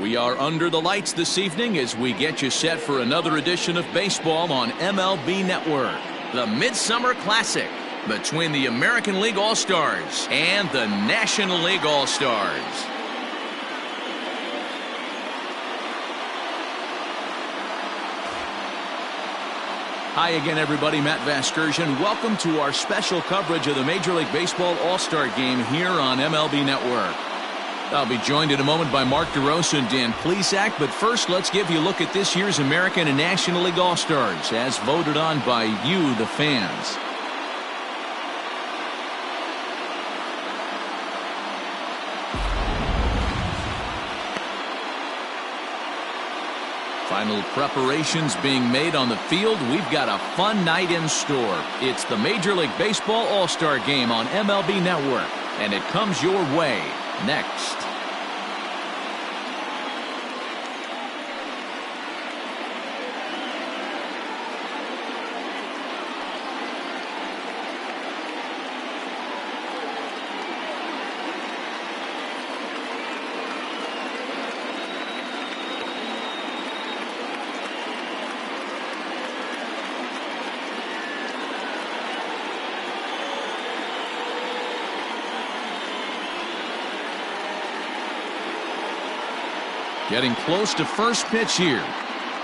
We are under the lights this evening as we get you set for another edition of baseball on MLB Network. The Midsummer Classic between the American League All-Stars and the National League All-Stars. Hi again, everybody. Matt Vasgersian. Welcome to our special coverage of the Major League Baseball All-Star Game here on MLB Network. I'll be joined in a moment by Mark DeRosa and Dan Plesac, but first let's give you a look at this year's American and National League All-Stars as voted on by you, the fans. Final preparations being made on the field. We've got a fun night in store. It's the Major League Baseball All-Star Game on MLB Network, and it comes your way next. Getting close to first pitch here.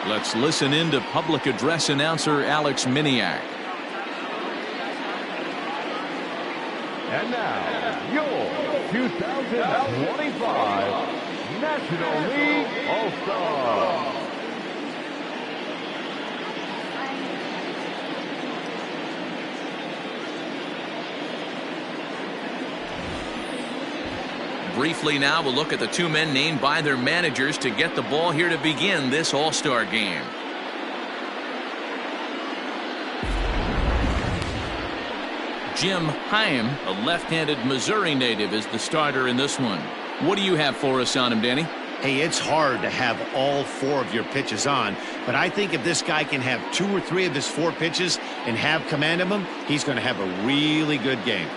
Let's listen in to public address announcer Alex Miniak. And now, your 2025 National League All-Star. Briefly now, we'll look at the two men named by their managers to get the ball here to begin this All-Star Game. Jim Heim, a left-handed Missouri native, is the starter in this one. What do you have for us on him, Danny? Hey, it's hard to have all four of your pitches on, but I think if this guy can have 2 or 3 of his 4 pitches and have command of them, he's going to have a really good game.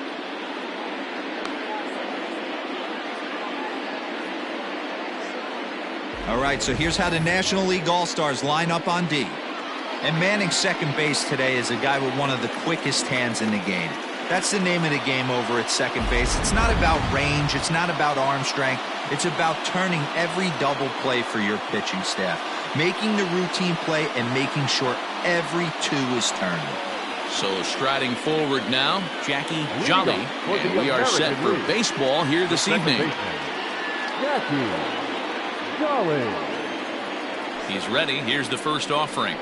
All right, so here's how the National League All-Stars line up on D. And manning second base today is a guy with one of the quickest hands in the game. That's the name of the game over at second base. It's not about range. It's not about arm strength. It's about turning every double play for your pitching staff, making the routine play and making sure every 2 is turned. So striding forward now, Jackie Jolly, and we are set for baseball here this evening. Jackie Jolly. He's ready. Here's the first offering.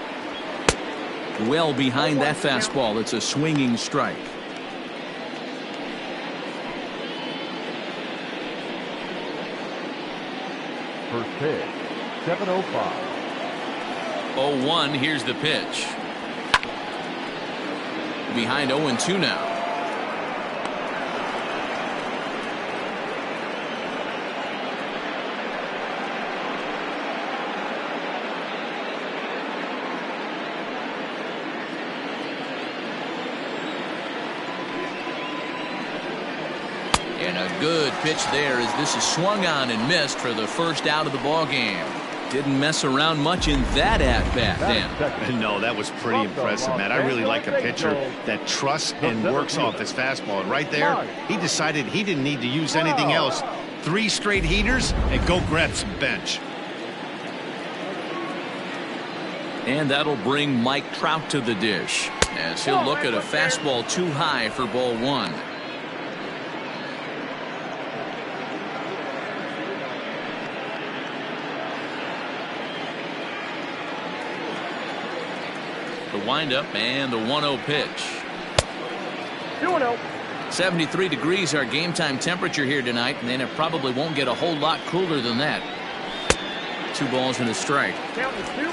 Well behind that fastball. It's a swinging strike. First pitch, 7:05. 0-1. Here's the pitch. Behind 0-2 now. And a good pitch there as this is swung on and missed for the first out of the ball game. Didn't mess around much in that at-bat, Dan. No, that was pretty impressive, man. I really like a pitcher that trusts and works off his fastball. And right there, he decided he didn't need to use anything else. 3 straight heaters and go grab some bench. And that'll bring Mike Trout to the dish as he'll look at a fastball too high for ball 1. The windup and the 1-0 pitch. 2-0. 73 degrees our game time temperature here tonight, and then it probably won't get a whole lot cooler than that. 2 balls and a strike.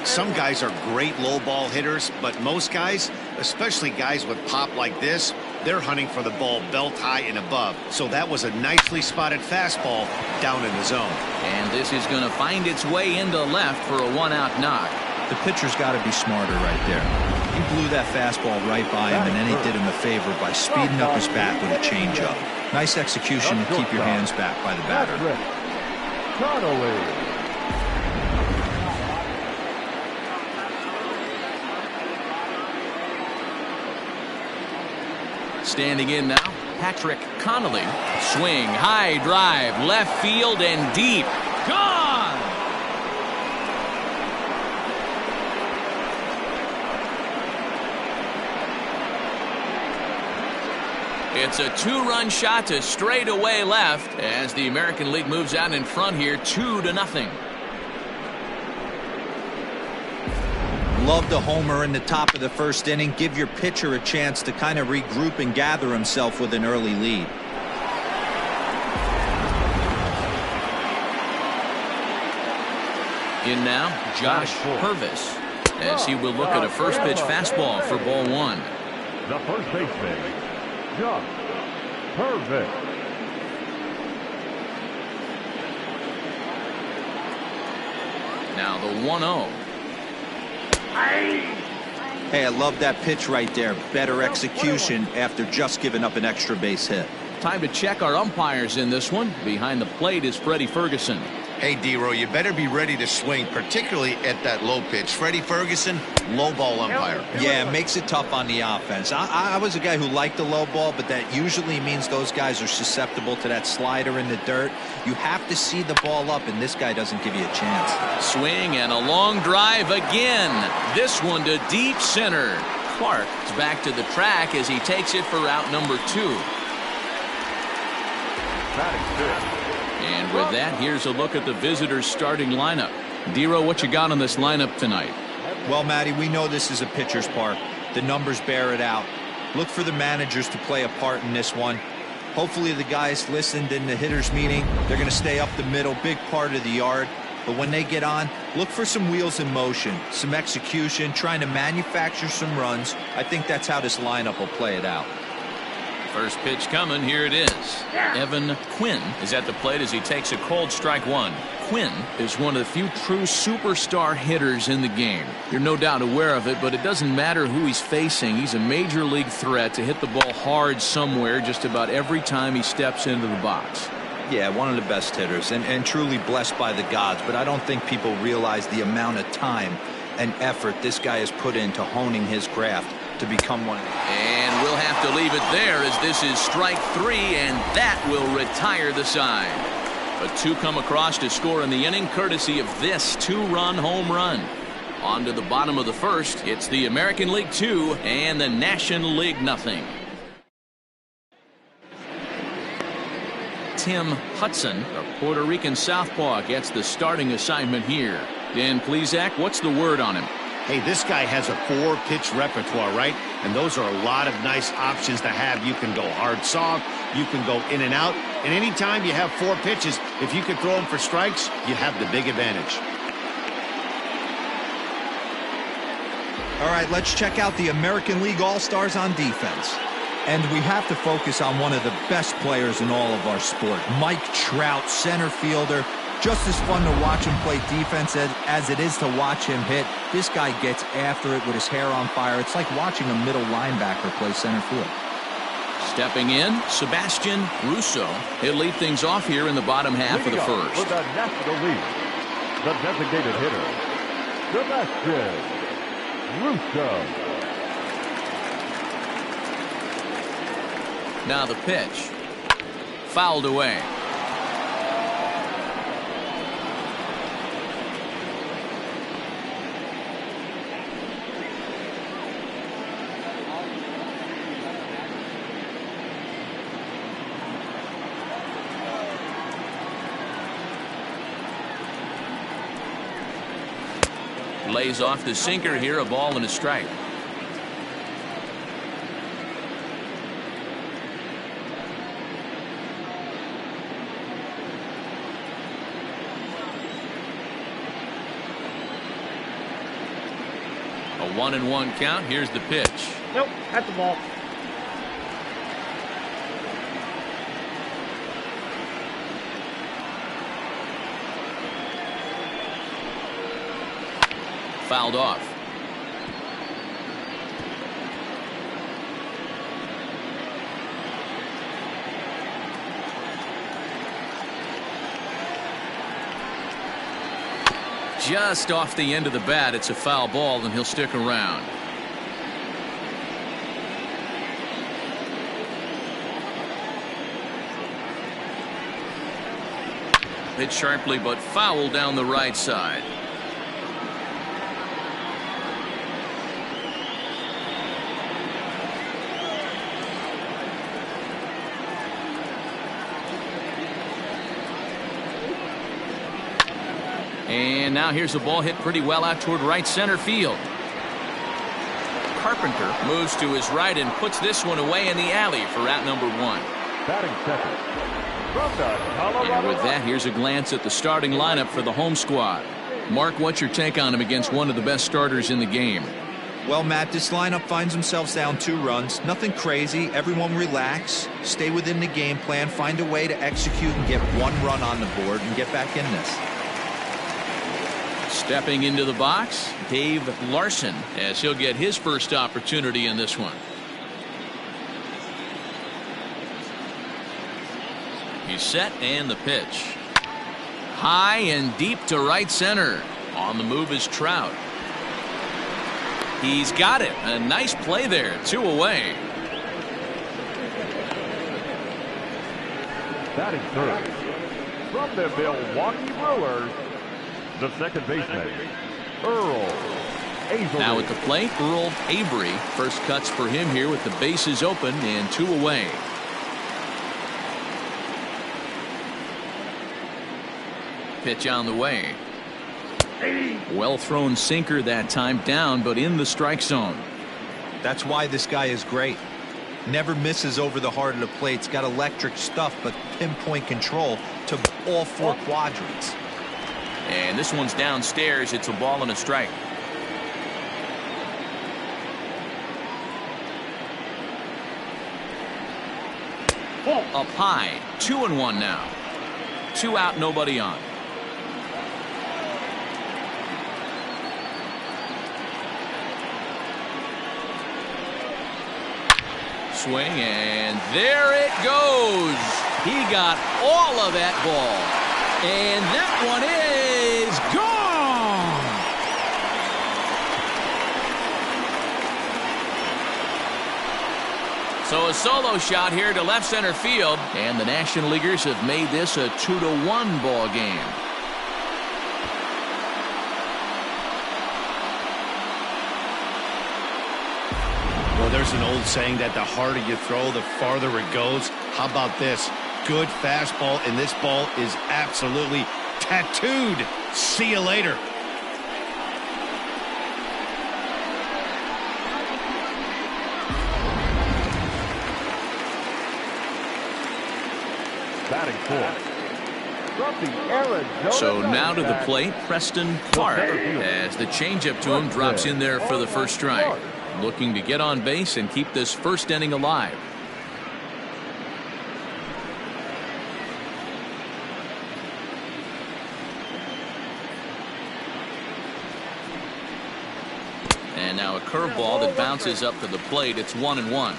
Some guys are great low ball hitters, but most guys, especially guys with pop like this, they're hunting for the ball belt high and above. So that was a nicely spotted fastball down in the zone. And this is going to find its way into left for a 1-out knock. The pitcher's got to be smarter right there. He blew that fastball right by him, and then he did him a favor by speeding up his bat with a changeup. Nice execution to keep your hands back by the batter. Standing in now, Patrick Connolly. Swing, high drive, left field and deep. Gone! It's a two-run shot to straightaway left as the American League moves out in front here 2-0. Love the homer in the top of the first inning. Give your pitcher a chance to kind of regroup and gather himself with an early lead. In now, Josh Purvis, as he will look at a first pitch fastball for ball one. The first baseman, Josh Purvis. Now the 1-0. Hey, I love that pitch right there. Better execution after just giving up an extra base hit. Time to check our umpires in this one. Behind the plate is Freddie Ferguson. Hey, D-Row, you better be ready to swing, particularly at that low pitch. Freddie Ferguson, low ball umpire. Yeah, it makes it tough on the offense. I was a guy who liked the low ball, but that usually means those guys are susceptible to that slider in the dirt. You have to see the ball up, and this guy doesn't give you a chance. Swing and a long drive again. This one to deep center. Clark is back to the track as he takes it for route number 2. And with that, here's a look at the visitors' starting lineup. D-Row, what you got on this lineup tonight? Well, Matty, we know this is a pitcher's park. The numbers bear it out. Look for the managers to play a part in this one. Hopefully the guys listened in the hitters meeting. They're going to stay up the middle, big part of the yard. But when they get on, look for some wheels in motion, some execution, trying to manufacture some runs. I think that's how this lineup will play it out. First pitch coming. Here it is. Evan Quinn is at the plate as he takes a cold strike one. Quinn is one of the few true superstar hitters in the game. You're no doubt aware of it, but it doesn't matter who he's facing. He's a major league threat to hit the ball hard somewhere just about every time he steps into the box. Yeah, one of the best hitters and truly blessed by the gods, but I don't think people realize the amount of time and effort this guy has put into honing his craft to become one. And we'll have to leave it there as this is strike 3, and that will retire the side. But 2 come across to score in the inning courtesy of this 2-run home run. On to the bottom of the first. It's the American League 2 and the National League nothing. Tim Hudson, a Puerto Rican southpaw, gets the starting assignment here. Dan Plesac, what's the word on him? Hey, this guy has a 4-pitch repertoire, right? And those are a lot of nice options to have. You can go hard, soft. You can go in and out. And anytime you have 4 pitches, if you can throw them for strikes, you have the big advantage. All right, let's check out the American League All Stars on defense. And we have to focus on one of the best players in all of our sport, Mike Trout, center fielder. Just as fun to watch him play defense as it is to watch him hit. This guy gets after it with his hair on fire. It's like watching a middle linebacker play center field. Stepping in, Sebastian Russo. He'll lead things off here in the bottom half of the first. For the National League, the designated hitter, Sebastian Russo. Now the pitch. Fouled away. Lays off the sinker here, a ball and a strike. A 1-1 count. Here's the pitch. Nope, at the ball. Fouled off. Just off the end of the bat. It's a foul ball, and he'll stick around. Hit sharply but foul down the right side. And now here's a ball hit pretty well out toward right center field. Carpenter moves to his right and puts this one away in the alley for out number 1. Batting second. From the Colorado. And with that, here's a glance at the starting lineup for the home squad. Mark, what's your take on him against one of the best starters in the game? Well, Matt, this lineup finds themselves down 2 runs. Nothing crazy. Everyone relax. Stay within the game plan. Find a way to execute and get 1 run on the board and get back in this. Stepping into the box, Dave Larson, as he'll get his first opportunity in this one. He's set and the pitch. High and deep to right center. On the move is Trout. He's got it. A nice play there. 2 away. Batting third. From the Milwaukee Brewers, the second baseman, Earl Avery. Now at the plate, Earl Avery. First cuts for him here with the bases open and 2 away. Pitch on the way. Well thrown sinker that time, down but in the strike zone. That's why this guy is great. Never misses over the heart of the plate. He's got electric stuff, but pinpoint control to all 4 quadrants. And this one's downstairs. It's a ball and a strike. Up high. 2-1 now. 2 out, nobody on. Swing, and there it goes. He got all of that ball. And that one is gone. So a solo shot here to left center field. And the National Leaguers have made this a 2-1 ball game. Well, there's an old saying that the harder you throw, the farther it goes. How about this? Good fastball, and this ball is absolutely tattooed. See you later. Batting fourth. From the Arizona So now to the Diamondbacks, plate, Preston Clark, as the changeup to him drops in there for the first strike. Looking to get on base and keep this first inning alive. And now a curveball that bounces up to the plate. It's 1-1.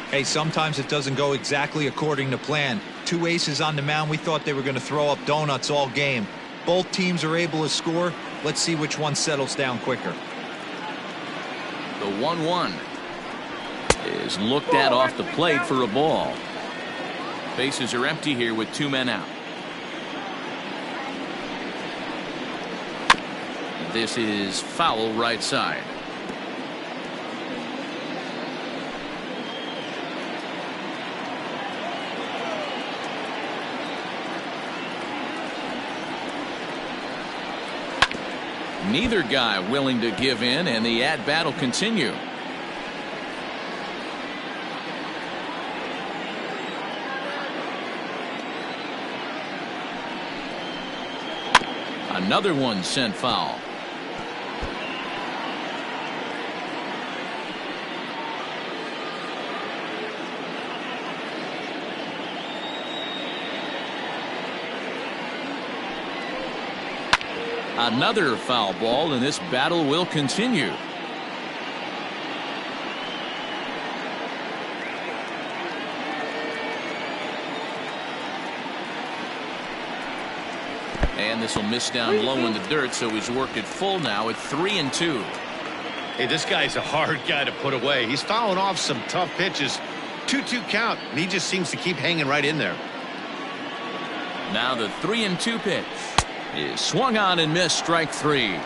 Hey, sometimes it doesn't go exactly according to plan. 2 aces on the mound. We thought they were going to throw up donuts all game. Both teams are able to score. Let's see which one settles down quicker. The 1-1 is looked at off the plate for a ball. Bases are empty here with 2 men out. This is foul right side. Neither guy willing to give in, and the at-bat will continue. Another one sent foul. Another foul ball, and this battle will continue. And this will miss down low in the dirt, so he's worked it full now at 3-2. Hey, this guy's a hard guy to put away. He's fouling off some tough pitches. 2-2 count, and he just seems to keep hanging right in there. Now the 3-2 pitch is swung on and missed, strike 3.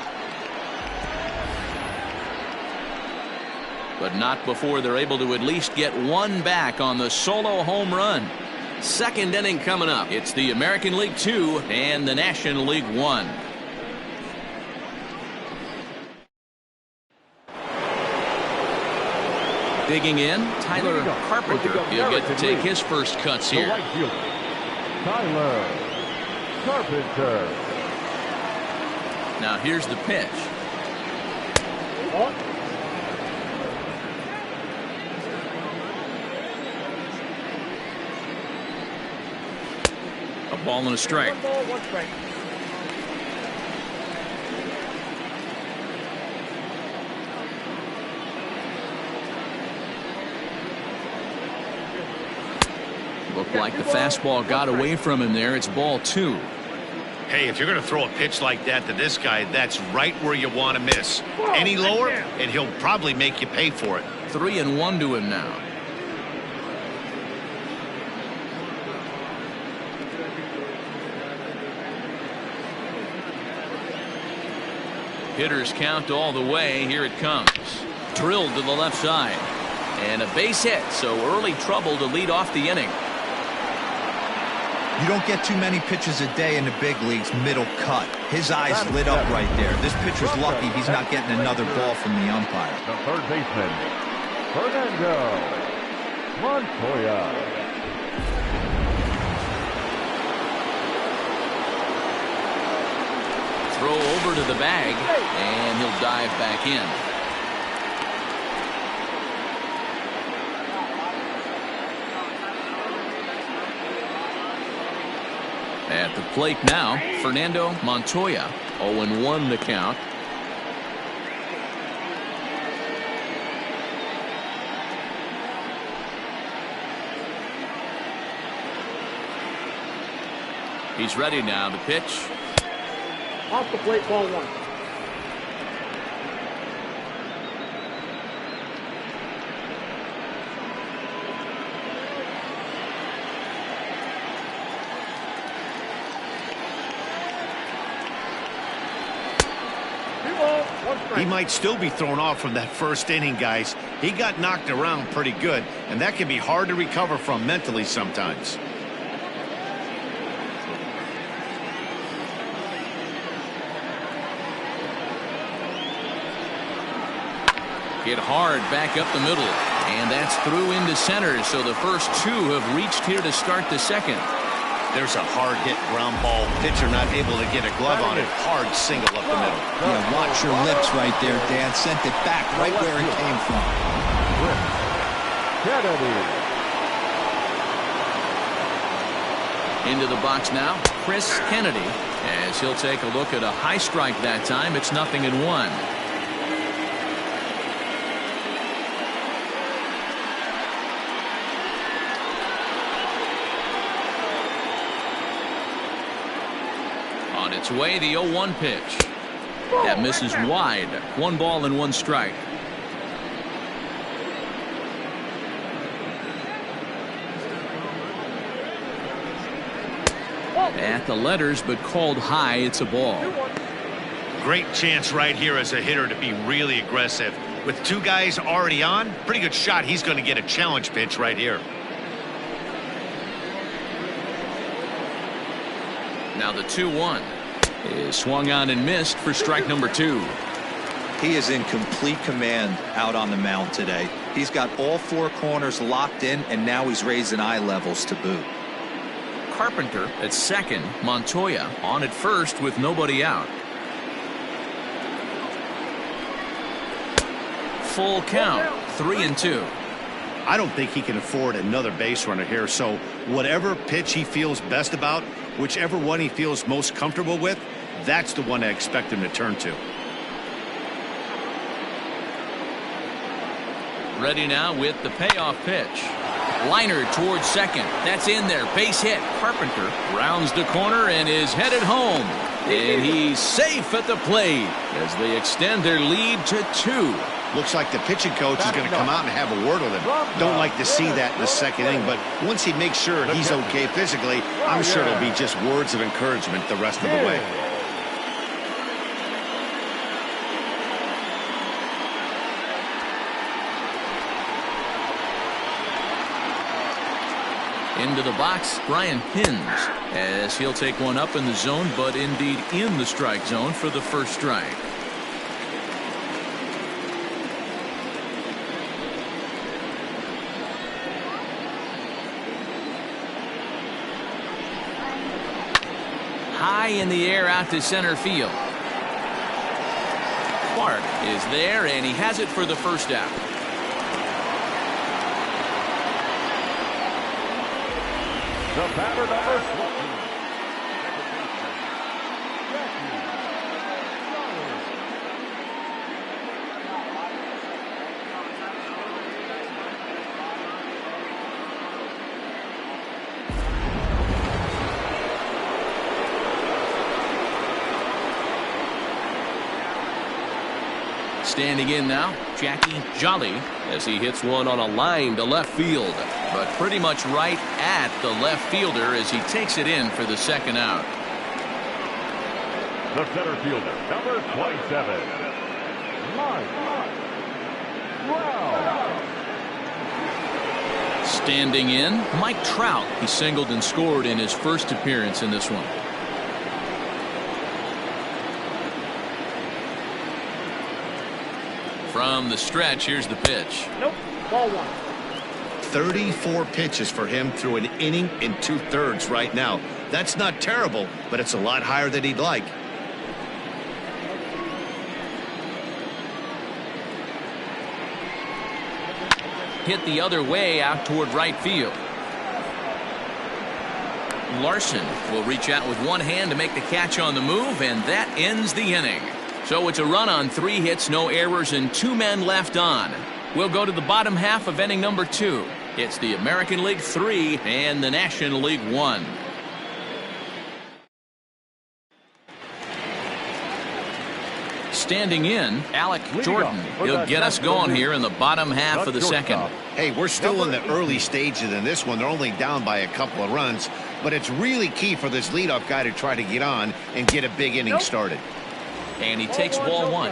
But not before they're able to at least get one back on the solo home run. Second inning coming up. It's the American League 2 and the National League 1. Digging in, Tyler Carpenter. He'll get to take his first cuts here. Tyler Carpenter. Now here's the pitch. A ball and a strike. 1 ball, 1 strike. Looked like the fastball got away from him there. It's ball 2. Hey, if you're going to throw a pitch like that to this guy, that's right where you want to miss. Any lower, and he'll probably make you pay for it. 3-1 to him now. Hitters count all the way. Here it comes. Drilled to the left side. And a base hit, so early trouble to lead off the inning. You don't get too many pitches a day in the big leagues middle cut. His eyes lit up right there. This pitcher's lucky he's not getting another ball from the umpire. The third baseman, Fernando Montoya. Throw over to the bag, and he'll dive back in. At the plate now, Fernando Montoya. 0-1 the count. He's ready now. The pitch. Off the plate, ball 1. He might still be thrown off from that first inning, guys. He got knocked around pretty good, and that can be hard to recover from mentally sometimes. Hit hard back up the middle, and that's through into center, so the first 2 have reached here to start the second. There's a hard hit ground ball. Pitcher not able to get a glove on it. Hard single up the middle. Yeah, watch your lips right there, Dan. Sent it back right where it came from. Kennedy. Into the box now, Chris Kennedy, as he'll take a look at a high strike that time. It's 0-1. On its way, the 0-1 pitch. That misses wide. 1 ball and 1 strike. At the letters, but called high. It's a ball. Great chance right here as a hitter to be really aggressive. With 2 guys already on, pretty good shot. He's going to get a challenge pitch right here. Now the 2-1 is swung on and missed for strike number 2. He is in complete command out on the mound today. He's got all 4 corners locked in, and now he's raising eye levels to boot. Carpenter at second. Montoya on at first with nobody out. Full count. 3-2. I don't think he can afford another base runner here, so whatever pitch he feels best about, whichever one he feels most comfortable with, that's the one I expect him to turn to. Ready now with the payoff pitch. Liner towards second. That's in there. Base hit. Carpenter rounds the corner and is headed home. And he's safe at the plate as they extend their lead to 2. Looks like the pitching coach is going to come out and have a word with him. Don't like to see that in the second inning, but once he makes sure he's okay physically, I'm sure it'll be just words of encouragement the rest of the way. Into the box, Brian Hinge, as he'll take one up in the zone, but indeed in the strike zone for the first strike. High in the air out to center field. Clark is there, and he has it for the first out. The batter, number 14. Standing in now, Jackie Jolly, as he hits one on a line to left field, but pretty much right at the left fielder as he takes it in for the second out. The center fielder, number 27. Mike Trout. Standing in, Mike Trout. He singled and scored in his first appearance in this one. From the stretch, here's the pitch. Nope. Ball one. 34 pitches for him through an inning and 2/3 right now. That's not terrible, but it's a lot higher than he'd like. Hit the other way out toward right field. Larson will reach out with one hand to make the catch on the move, and that ends the inning. So it's a run on 3 hits, no errors, and 2 men left on. We'll go to the bottom half of inning number 2. It's the American League 3 and the National League 1. Standing in, Alec Jordan. He'll get us going here in the bottom half of the second. Hey, we're still in the early stages in this one. They're only down by a couple of runs, but it's really key for this leadoff guy to try to get on and get a big inning started. And he takes ball one.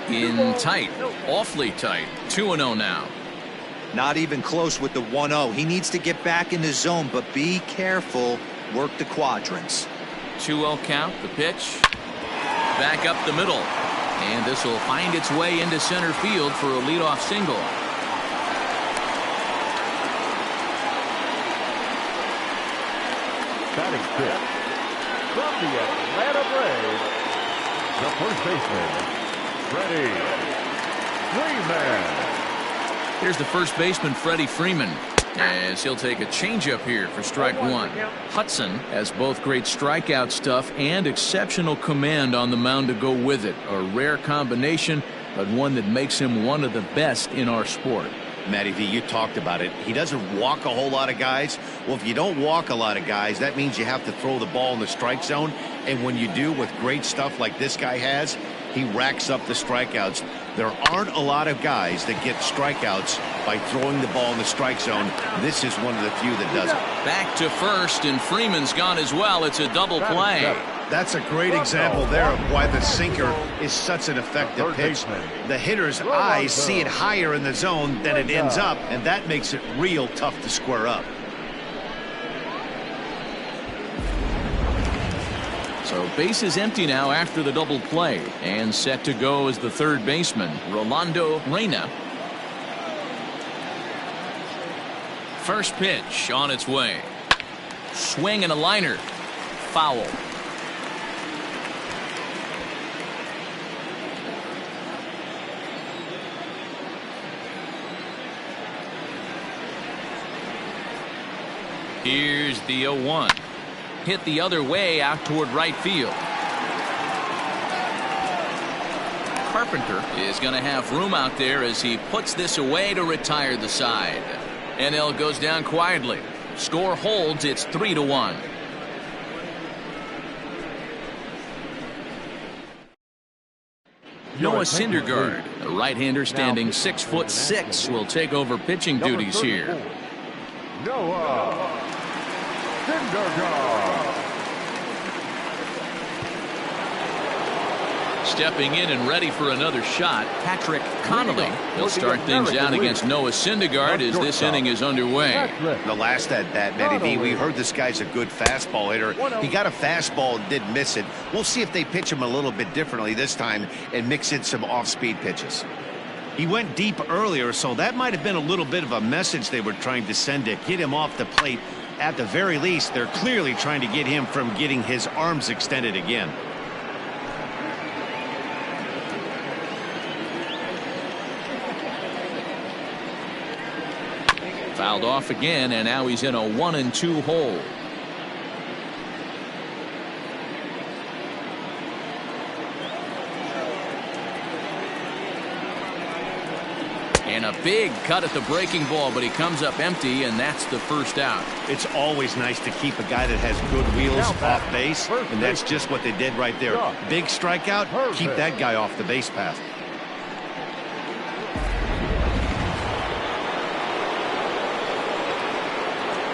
In tight, awfully tight. 2-0 now. Not even close with the 1-0. He needs to get back in the zone, but be careful. Work the quadrants. 2-0 count, the pitch. Back up the middle. And this will find its way into center field for a leadoff single. Batting fifth. From the Atlanta Braves, the first baseman, Freddie Freeman. Here's the first baseman, Freddie Freeman, as he'll take a changeup here for strike one. Hudson has both great strikeout stuff and exceptional command on the mound to go with it. A rare combination, but one that makes him one of the best in our sport. Matty V, you talked about it. He doesn't walk a whole lot of guys. Well, if you don't walk a lot of guys, that means you have to throw the ball in the strike zone. And when you do with great stuff like this guy has, he racks up the strikeouts. There aren't a lot of guys that get strikeouts by throwing the ball in the strike zone. This is one of the few that does it. Back to first, and Freeman's gone as well. It's a double play. That's a great example there of why the sinker is such an effective pitch. The hitter's eyes see it higher in the zone than it ends up, and that makes it real tough to square up. So base is empty now after the double play, and set to go is the third baseman, Rolando Reyna. First pitch on its way. Swing and a liner. Foul. Here's the 0-1. Hit the other way out toward right field. Carpenter is going to have room out there as he puts this away to retire the side. NL goes down quietly. Score holds. It's 3-1. Noah Syndergaard, a right-hander standing 6'6", will take over pitching duties here. Noah Syndergaard. Stepping in and ready for another shot, Patrick Connolly. He'll start things out against Noah Syndergaard as this inning is underway. The last at bat, Matty V, we heard this guy's a good fastball hitter. He got a fastball and did miss it. We'll see if they pitch him a little bit differently this time and mix in some off-speed pitches. He went deep earlier, so that might have been a little bit of a message they were trying to send to get him off the plate. At the very least, they're clearly trying to get him from getting his arms extended again. Fouled off again, and now he's in a 1-2 hole. And a big cut at the breaking ball, but he comes up empty, and that's the first out. It's always nice to keep a guy that has good wheels off base, and that's just what they did right there. Big strikeout, keep that guy off the base path.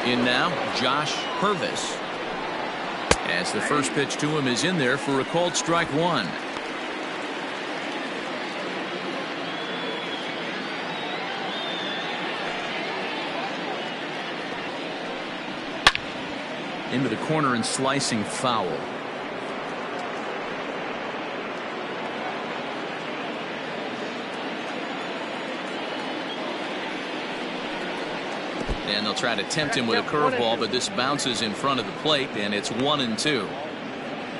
In now, Josh Purvis. As the first pitch to him is in there for a called strike one. Into the corner and slicing foul. And they'll try to tempt him with a curveball, but this bounces in front of the plate, and it's 1-2.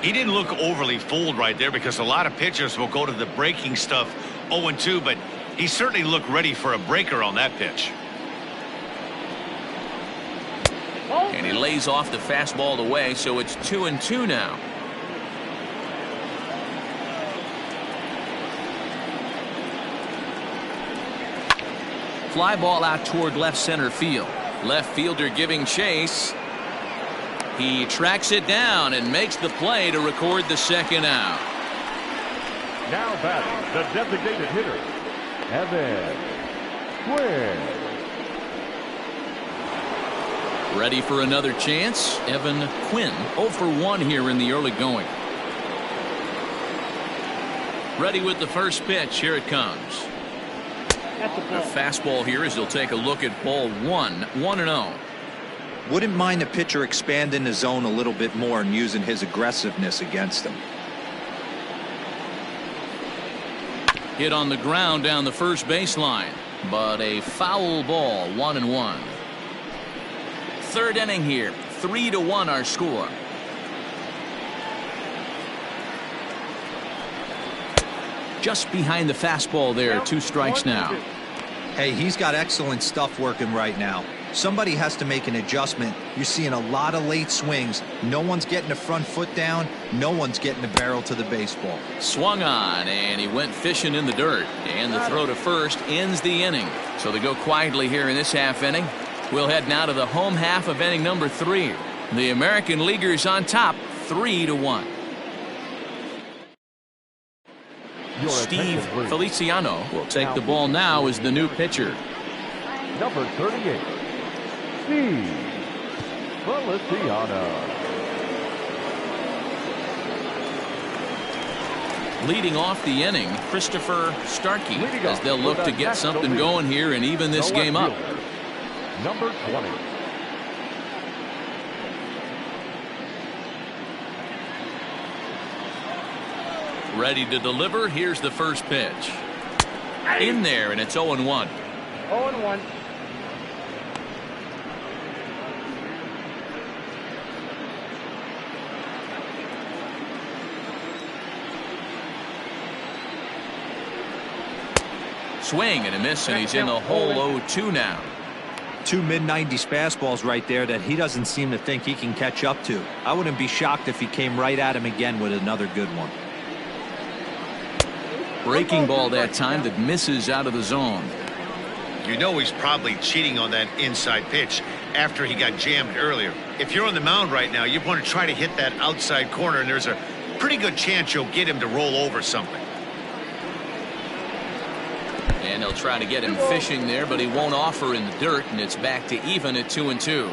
He didn't look overly fooled right there because a lot of pitchers will go to the breaking stuff 0-2, but he certainly looked ready for a breaker on that pitch. And he lays off the fastball away, so it's 2-2 now. Fly ball out toward left center field. Left fielder giving chase. He tracks it down and makes the play to record the second out. Now batting, the designated hitter, Evan Quinn. Ready for another chance. Evan Quinn 0 for 1 here in the early going. Ready with the first pitch. Here it comes. A fastball here as he'll take a look at ball 1-0. Wouldn't mind the pitcher expanding the zone a little bit more and using his aggressiveness against him. Hit on the ground down the first baseline, but a foul ball. 1-1. Third inning here. 3-1 our score. Just behind the fastball there. 2 strikes now. Hey, he's got excellent stuff working right now. Somebody has to make an adjustment. You're seeing a lot of late swings. No one's getting the front foot down. No one's getting the barrel to the baseball. Swung on, and he went fishing in the dirt. And the throw to first ends the inning. So they go quietly here in this half inning. We'll head now to the home half of inning number 3. The American Leaguers on top, 3-1. Steve Feliciano will take the ball now as the new pitcher. Number 38, Steve Feliciano. Leading off the inning, Christopher Starkey, as they'll look to get something going here and even this game up. Number 20. Ready to deliver. Here's the first pitch. In there, and it's 0-1. 0-1. Swing and a miss, and he's in the hole. 0-2 now. 2 mid-90s fastballs right there that he doesn't seem to think he can catch up to. I wouldn't be shocked if he came right at him again with another good one. Breaking ball that time that misses out of the zone. You know he's probably cheating on that inside pitch after he got jammed earlier. If you're on the mound right now, you want to try to hit that outside corner, and there's a pretty good chance you'll get him to roll over something. And they'll try to get him fishing there, but he won't offer in the dirt, and it's back to even at 2-2.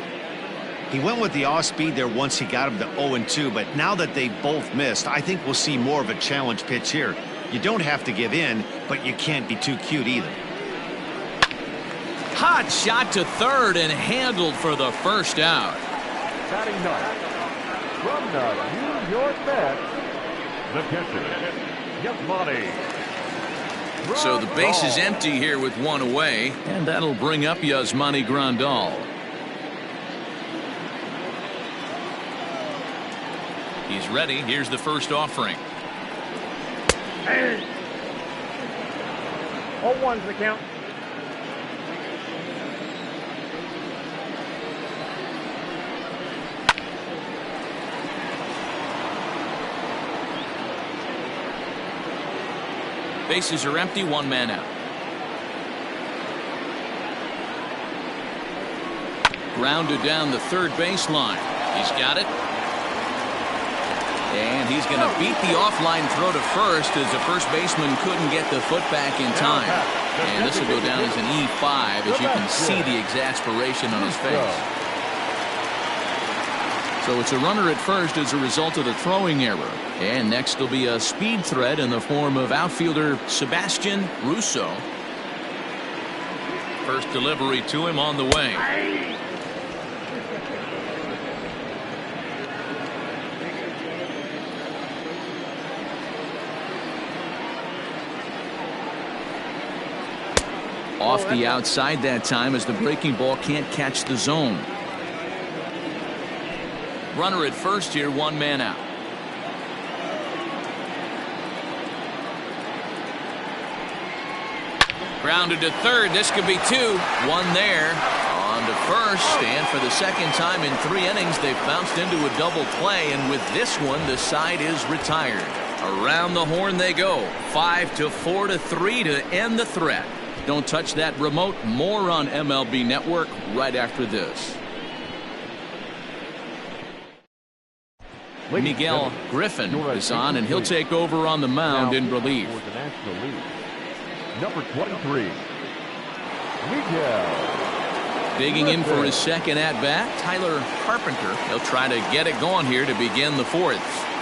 He went with the off speed there once he got him to 0-2, but now that they both missed, I think we'll see more of a challenge pitch here. You don't have to give in, but you can't be too cute either. Hot shot to third and handled for the first out. Batting ninth, from the New York Mets, the catcher, Yasmani. So the base is empty here with one away, and that'll bring up Yasmani Grandal. He's ready. Here's the first offering. 0-1's the count. Bases are empty, one man out. Grounded down the third baseline. He's got it. And he's going to beat the offline throw to first as the first baseman couldn't get the foot back in time. And this will go down as an E5 as you can see the exasperation on his face. So it's a runner at first as a result of the throwing error. And next will be a speed threat in the form of outfielder Sebastian Russo. First delivery to him on the way. Off the outside that time as the breaking ball can't catch the zone. Runner at first here, one man out. Grounded to third. This could be two. One there. On to first. And for the second time in 3 innings, they've bounced into a double play. And with this one, the side is retired. Around the horn they go. 5-4 to 3 to end the threat. Don't touch that remote. More on MLB Network right after this. Miguel Griffin is on, and he'll take over on the mound in relief. Number 23, Miguel. Digging in for his second at-bat, Tyler Carpenter. He'll try to get it going here to begin the fourth.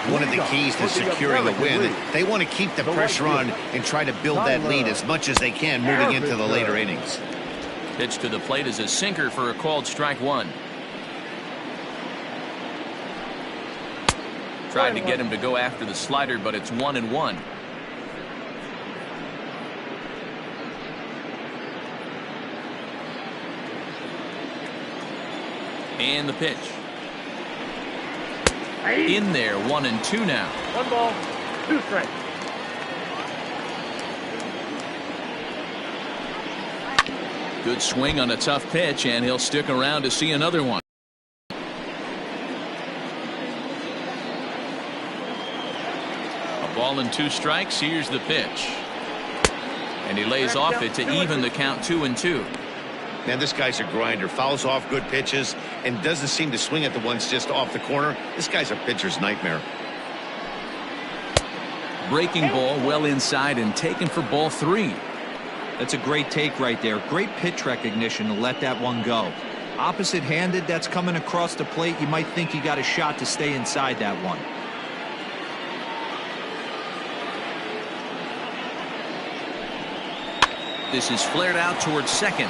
One of the keys to securing a win, they want to keep the pressure on and try to build that lead as much as they can moving into the later innings. Pitch to the plate is a sinker for a called strike one. Tried to get him to go after the slider, but it's 1-1. And the pitch. In there, 1-2 now. 1 ball, 2 strikes. Good swing on a tough pitch, and he'll stick around to see another one. A ball and 2 strikes. Here's the pitch. And he lays off it to even the count 2-2. Man, this guy's a grinder. Fouls off good pitches and doesn't seem to swing at the ones just off the corner. This guy's a pitcher's nightmare. Breaking ball well inside and taken for ball 3. That's a great take right there. Great pitch recognition to let that one go. Opposite handed, that's coming across the plate. You might think you got a shot to stay inside that one. This is flared out towards second.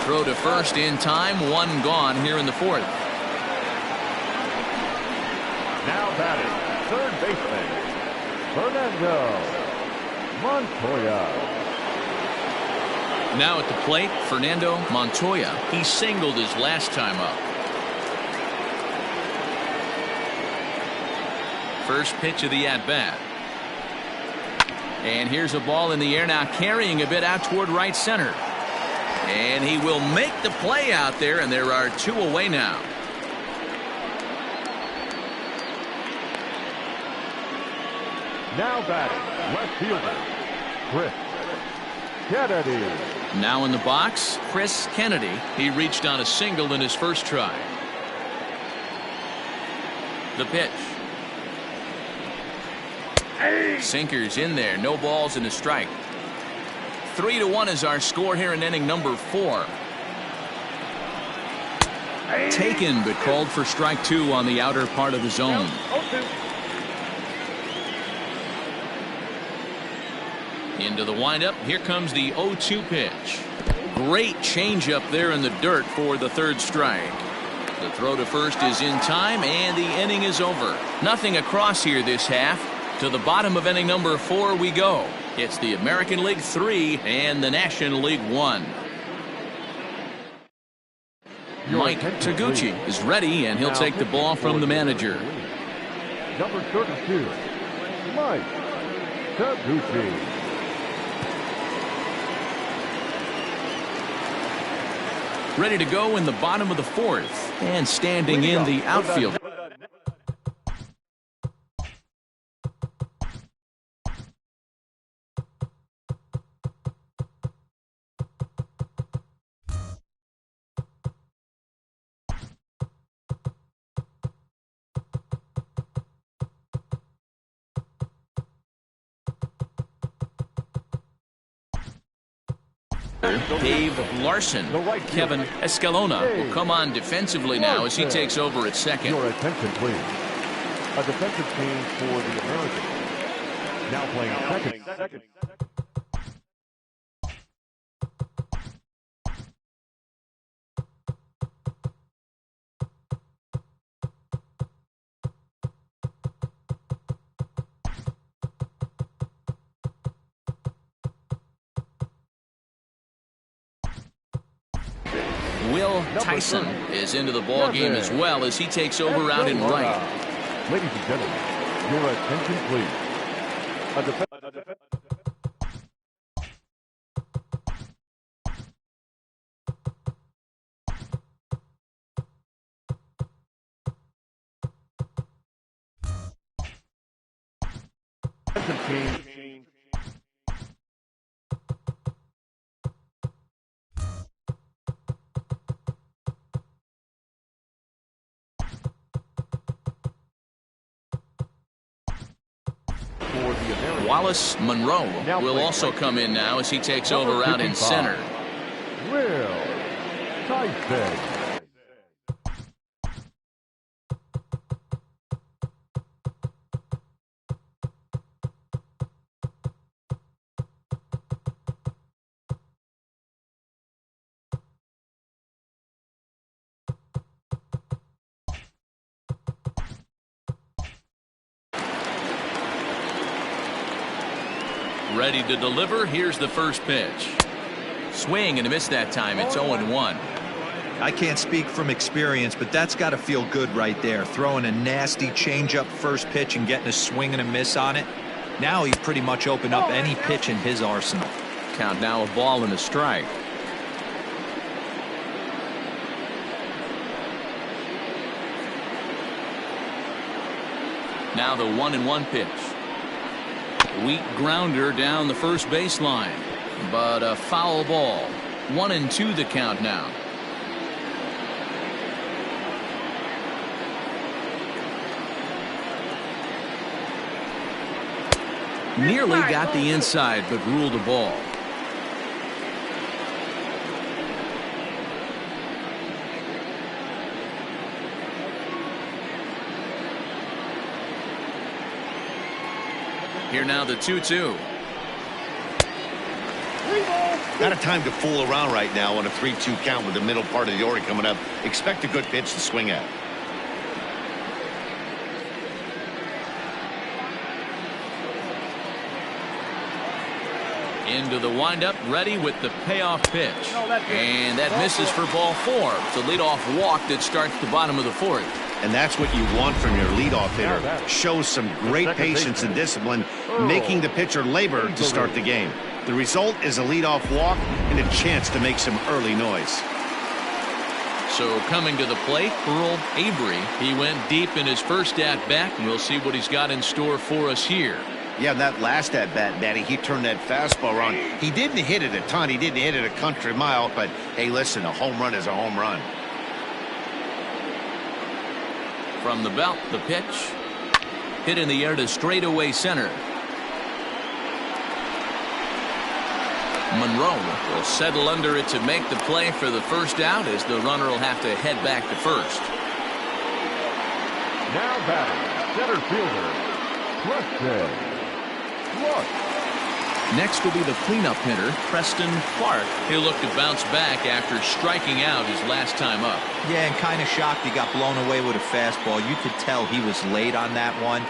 Throw to first in time. 1 gone here in the 4th. Now batting, third baseman, Fernando Montoya. Now at the plate, Fernando Montoya. He singled his last time up. First pitch of the at-bat. And here's a ball in the air now, carrying a bit out toward right center. And he will make the play out there, and there are 2 away now. Now batting, left fielder, Chris Kennedy. Now in the box, Chris Kennedy. He reached on a single in his first try. The pitch. Sinkers in there. No balls and a strike. 3-1 is our score here in inning number 4. Taken, but called for strike 2 on the outer part of the zone. Into the windup. Here comes the 0-2 pitch. Great changeup there in the dirt for the third strike. The throw to first is in time, and the inning is over. Nothing across here this half. To the bottom of inning number 4 we go. It's the American League 3 and the National League 1. Mike Taguchi is ready, and he'll take the ball from the manager. Number 32, Mike Taguchi. Ready to go in the bottom of the 4th, and standing in the outfield. Dave Larson. Kevin Escalona will come on defensively now as he takes over at second. Your attention, please. A defensive change for the Americans. Now playing second. Will Tyson is into the ball game as well as he takes over out in right. Ladies and gentlemen, your attention, please. A defensive change. Wallace Monroe will also come in now as he takes over out in center. Will Tyson. Ready to deliver. Here's the first pitch. Swing and a miss that time. It's 0-1. I can't speak from experience, but that's got to feel good right there. Throwing a nasty changeup first pitch and getting a swing and a miss on it. Now he's pretty much opened up any pitch in his arsenal. Count now a ball and a strike. Now the 1-1 pitch. Weak grounder down the first baseline, but a foul ball. 1-2 the count now. Nearly got the inside, but ruled a ball. Here now the 2-2. Not a time to fool around right now on a 3-2 count with the middle part of the order coming up. Expect a good pitch to swing at. Into the windup, ready with the payoff pitch. And that misses for ball 4. It's a leadoff walk that starts the bottom of the 4th. And that's what you want from your leadoff hitter. Shows some great patience and discipline, making the pitcher labor to start the game. The result is a leadoff walk and a chance to make some early noise. So coming to the plate, Earl Avery. He went deep in his first at-bat, and we'll see what he's got in store for us here. Yeah, that last at-bat, Danny, he turned that fastball around. He didn't hit it a ton. He didn't hit it a country mile. But, hey, listen, a home run is a home run. From the belt, the pitch. Hit in the air to straightaway center. Monroe will settle under it to make the play for the first out, as the runner will have to head back to first. Now batting, center fielder, Preston. Next will be the cleanup hitter, Preston Clark. He'll look to bounce back after striking out his last time up. Yeah, and kind of shocked he got blown away with a fastball. You could tell he was late on that one.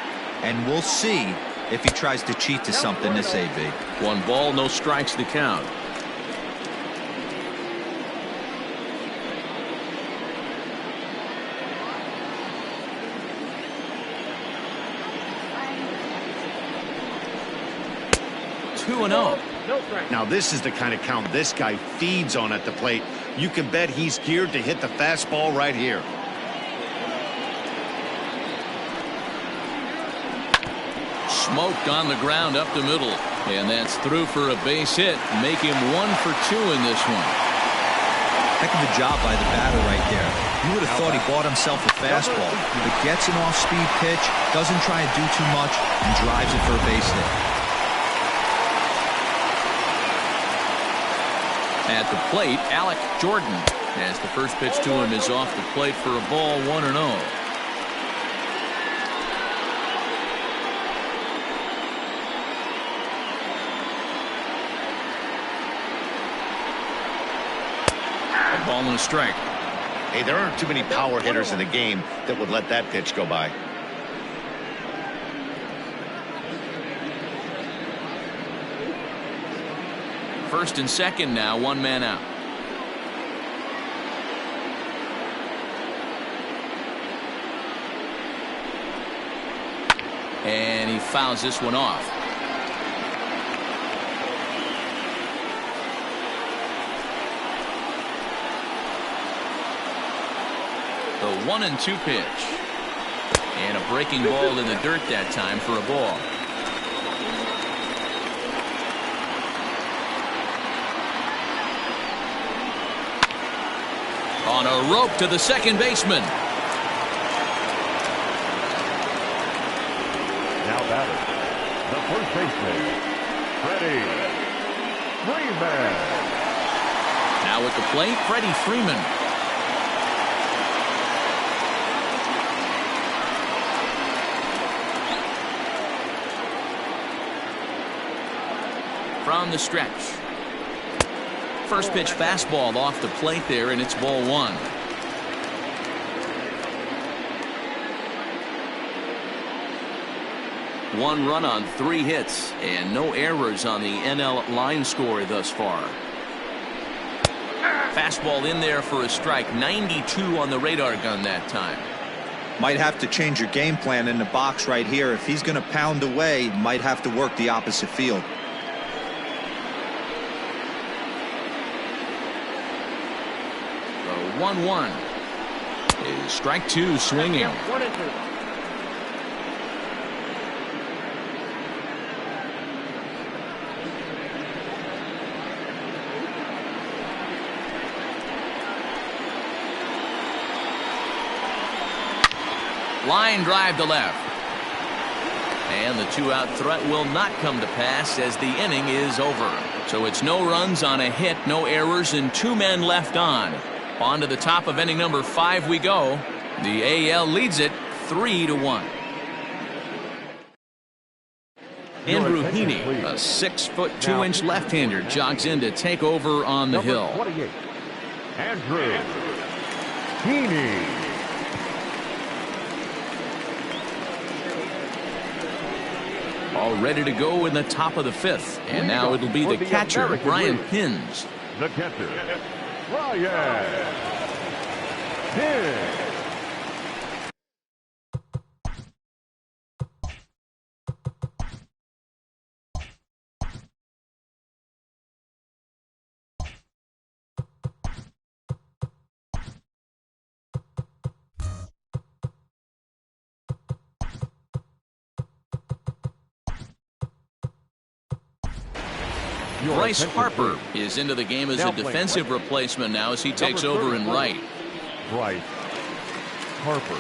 And we'll see if he tries to cheat to something this AB. 1 ball, no strikes to count. Two and 0. Now, this is the kind of count this guy feeds on at the plate. You can bet he's geared to hit the fastball right here. Smoked on the ground up the middle. And that's through for a base hit. Make him 1 for 2 in this one. Heck of a job by the batter right there. You would have thought he bought himself a fastball, but gets an off-speed pitch, doesn't try and do too much, and drives it for a base hit. At the plate, Alec Jordan, as the first pitch to him is off the plate for a ball, 1-0. A ball and a strike. Hey, there aren't too many power hitters in the game that would let that pitch go by. First and second now, 1 man out. And he fouls this one off. The 1-2 pitch. And a breaking ball in the dirt that time for a ball. On a rope to the second baseman. Now batter, the first baseman, Freddie Freeman. Now at the plate, Freddie Freeman. From the stretch. First pitch fastball off the plate there, and it's ball 1. One run on 3 hits, and no errors on the NL line score thus far. Fastball in there for a strike. 92 on the radar gun that time. Might have to change your game plan in the box right here. If he's going to pound away, might have to work the opposite field. The 1-1 is strike 2 swinging. 1-2. Line drive to left. And the 2-out threat will not come to pass as the inning is over. So it's no runs on a hit, no errors, and 2 men left on. On to the top of inning number 5 we go. The AL leads it 3-1. Andrew Heaney, a 6'2" left-hander, jogs in to take over on the hill. 28, Andrew Heaney. All ready to go in the top of the 5th. And now it'll be the catcher, Brian Pins. The catcher, Brian Pins. Bryce attention, Harper please. is into the game as Now a playing defensive right. replacement now as he takes Number over in 34, right. Bryce Harper.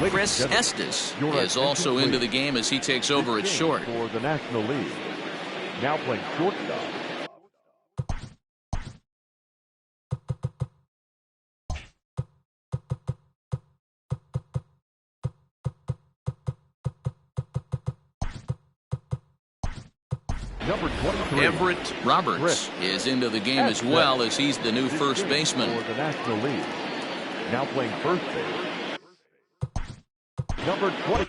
Chris Estes is also into the game as he takes over at short. For the National League. Now playing shortstop. Number 23. Everett Roberts Chris is into the game as well as he's the new first baseman. For the National League. Now playing first base. Number 20.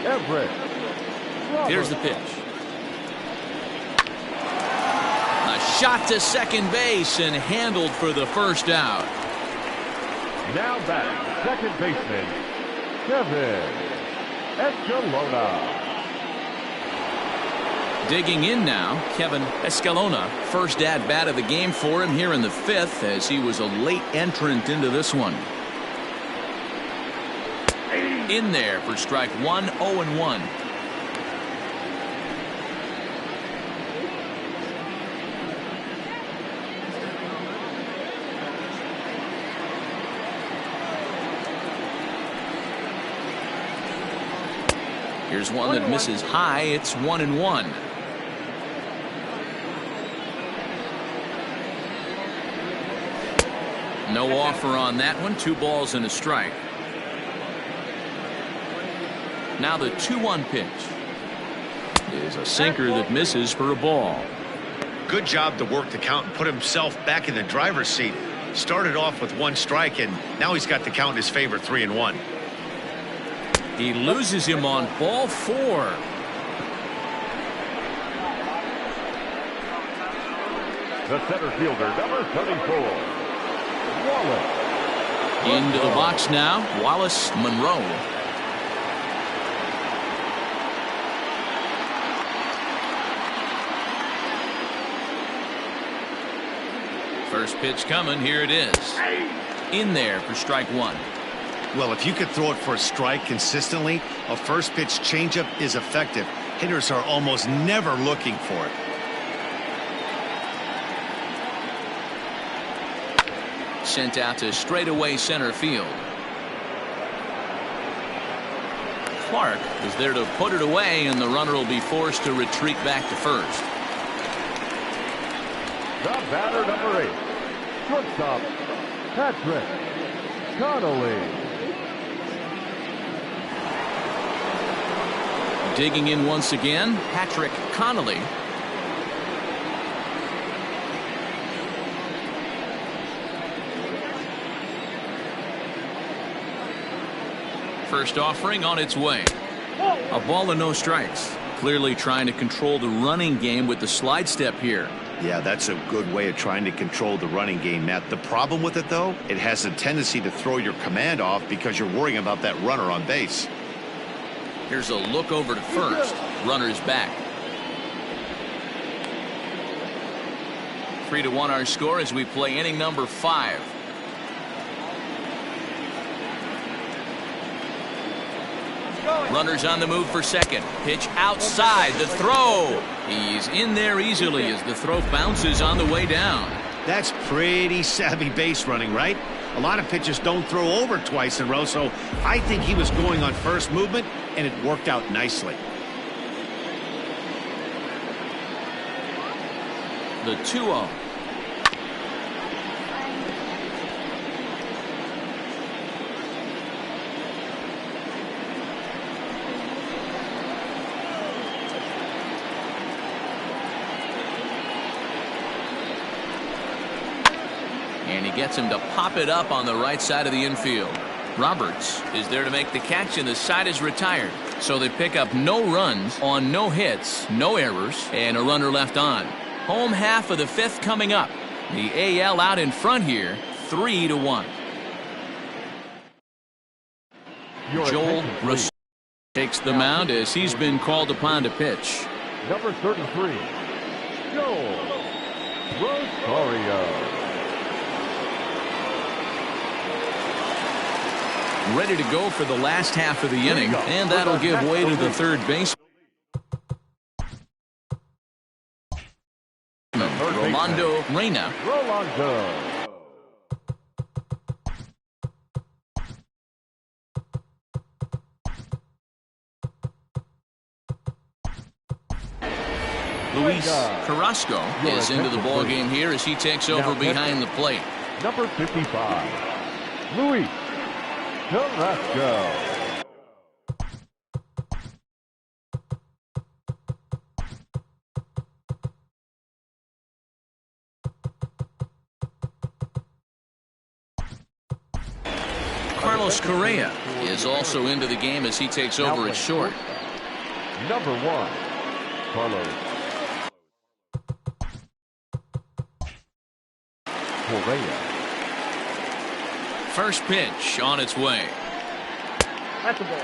Everett. Here's the pitch. A shot to second base and handled for the first out. Now back, second baseman, Kevin Escalona. Digging in now, Kevin Escalona. First at-bat of the game for him here in the fifth as he was a late entrant into this one. In there for strike one, 0-1. Here's one that misses high. It's 1-1. No offer on that one. 2 balls and a strike. Now the 2-1 pitch is a sinker that misses for a ball. Good job to work the count and put himself back in the driver's seat. Started off with 1 strike, and now he's got the count in his favor, 3-1. He loses him on ball 4. The center fielder, number 34, Wallace. Into the box now, Wallace Monroe. First pitch coming. Here it is. In there for strike 1. Well, if you could throw it for a strike consistently, a first pitch changeup is effective. Hitters are almost never looking for it. Sent out to straightaway center field. Clark is there to put it away, and the runner will be forced to retreat back to first. The batter, number 8, shortstop, Patrick Connolly. Digging in once again, Patrick Connolly. First offering on its way. A ball and no strikes. Clearly trying to control the running game with the slide step here. Yeah, that's a good way of trying to control the running game, Matt. The problem with it, though, it has a tendency to throw your command off because you're worrying about that runner on base. Here's a look over to first. Runner's back. 3-1 our score as we play inning number 5. Runners on the move for second. Pitch outside. The throw. He's in there easily as the throw bounces on the way down. That's pretty savvy base running, right? A lot of pitchers don't throw over twice in a row, so I think he was going on first movement, and it worked out nicely. The 2-0. And he gets him to pop it up on the right side of the infield. Roberts is there to make the catch, and the side is retired. So they pick up no runs on no hits, no errors, and a runner left on. Home half of the 5th coming up. The AL out in front here, 3-1. Joel Rosario takes the mound as he's been called upon to pitch. Number 33, Joel Rosario. Ready to go for the last half of the inning, and that'll give way to the third base. Rolando Reyna. Luis Carrasco is into the ball game here as he takes over behind the plate. Number 55, Luis Carrasco. Carlos Correa is also into the game as he takes over at short. Number 1, Carlos Correa. First pitch on its way. That's a ball.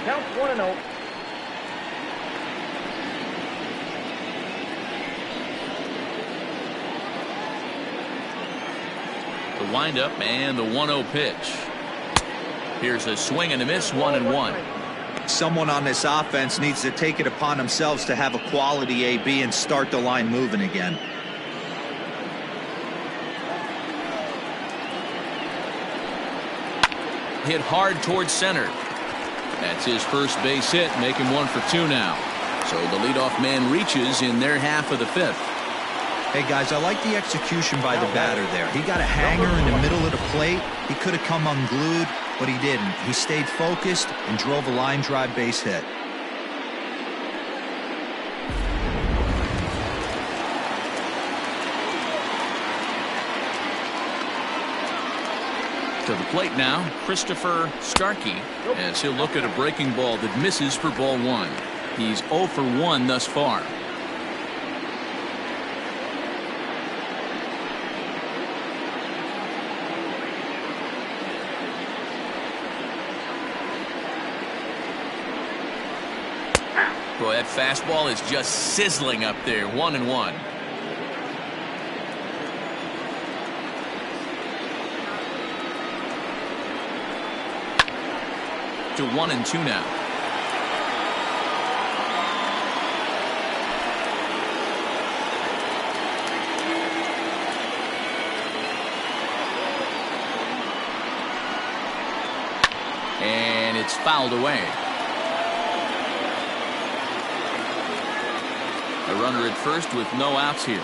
Counts 1-0. The windup and the 1-0 pitch. Here's a swing and a miss, 1-1. Someone on this offense needs to take it upon themselves to have a quality AB and start the line moving again. Hit hard towards center. That's his first base hit, making 1 for 2 now. So the leadoff man reaches in their half of the 5th. Hey guys, I like the execution by the batter there. He got a hanger in the middle of the plate. He could have come unglued, but he didn't. He stayed focused and drove a line drive base hit. To the plate now, Christopher Starkey, as he'll look at a breaking ball that misses for ball 1. He's 0 for 1 thus far. Boy, that fastball is just sizzling up there, 1-1. To 1-2 now. And it's fouled away. A runner at first with no outs here.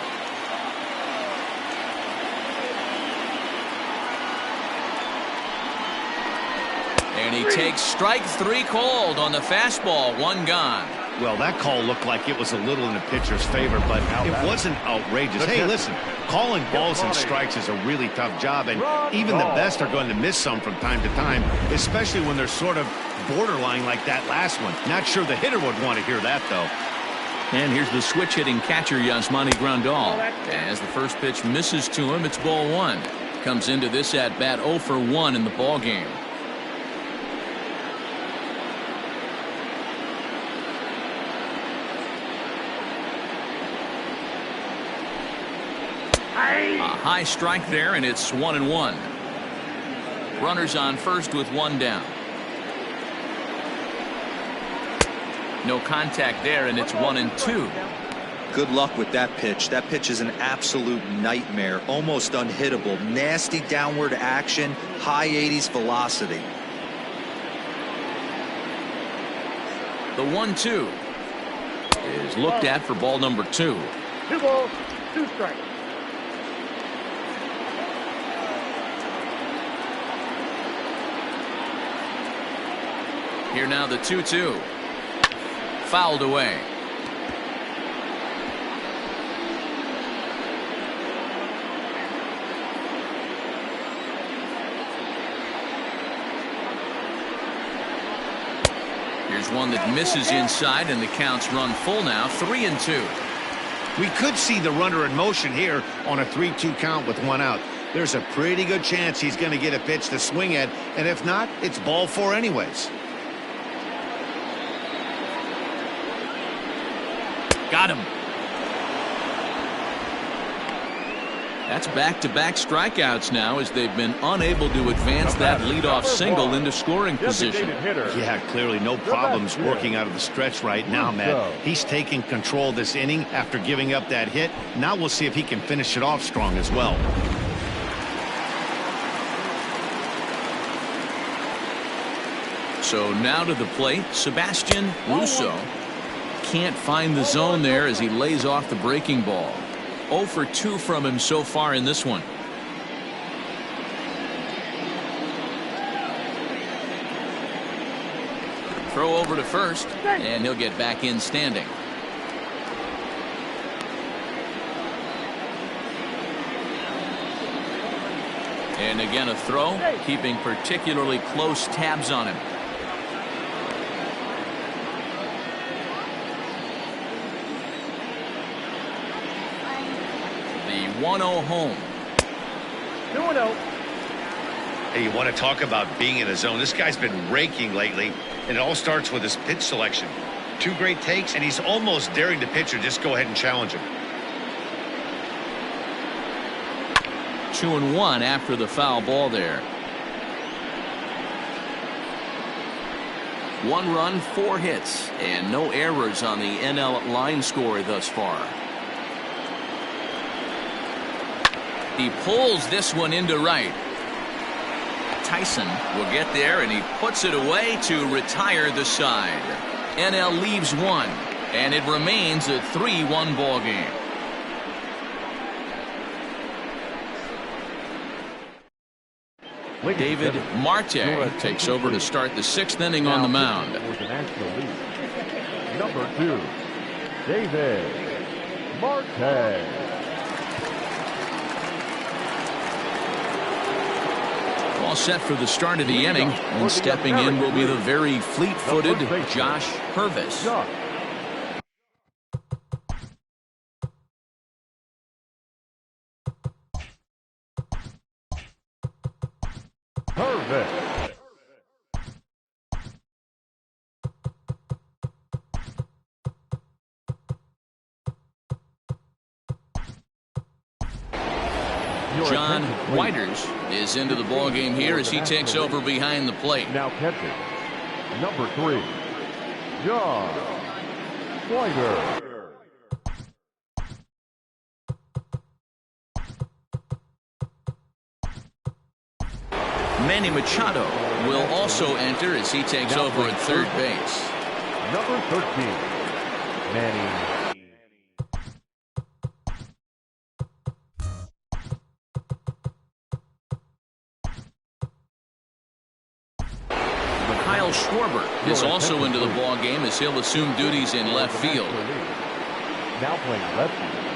And he takes strike 3 called on the fastball, 1 gone. Well, that call looked like it was a little in the pitcher's favor, but it wasn't outrageous. Hey, listen, calling balls and strikes is a really tough job, and even the best are going to miss some from time to time, especially when they're sort of borderline like that last one. Not sure the hitter would want to hear that, though. And here's the switch hitting catcher Yasmani Grandal. As the first pitch misses to him, it's ball one. Comes into this at bat 0 for 1 in the ball game. A high strike there, and it's 1-1. Runners on first with one down. No contact there, and it's 1-2. Good luck with that pitch. That pitch is an absolute nightmare. Almost unhittable. Nasty downward action. High 80s velocity. The 1-2 is looked at for ball number 2. 2 balls, 2 strikes. Here now the 2-2. Fouled away. Here's one that misses inside, and the count's run full now, 3-2. We could see the runner in motion here on a 3-2 count with one out. There's a pretty good chance he's going to get a pitch to swing at, and if not, it's ball 4 anyways. Got him. That's back-to-back strikeouts now, as they've been unable to advance that leadoff single into scoring position. Yeah, clearly no problems working out of the stretch right now, Matt. He's taking control of this inning after giving up that hit. Now we'll see if he can finish it off strong as well. So now to the plate, Sebastian Russo. Can't find the zone there as he lays off the breaking ball. 0 for 2 from him so far in this one. Throw over to first, and he'll get back in standing. And again a throw, keeping particularly close tabs on him. The 1-0 home. 2-0. Hey, you want to talk about being in a zone? This guy's been raking lately, and it all starts with his pitch selection. 2 great takes, and he's almost daring the pitcher just go ahead and challenge him. 2-1 after the foul ball there. 1 run, 4 hits, and no errors on the NL line score thus far. He pulls this one into right. Tyson will get there, and he puts it away to retire the side. NL leaves 1, and it remains a 3-1 ball game. David Marte takes over to start the 6th inning on the mound. Number 2, David Marte. All set for the start of the inning, and stepping in will be the very fleet-footed Josh Purvis. John Whiters is into the ball game here as he takes over behind the plate. Now catching, number 3, John Whiters. Manny Machado will also enter as he takes over at third base. Number 13, Manny. Kyle Schwarber is also into the ball game as he'll assume duties in left field. Now playing left field.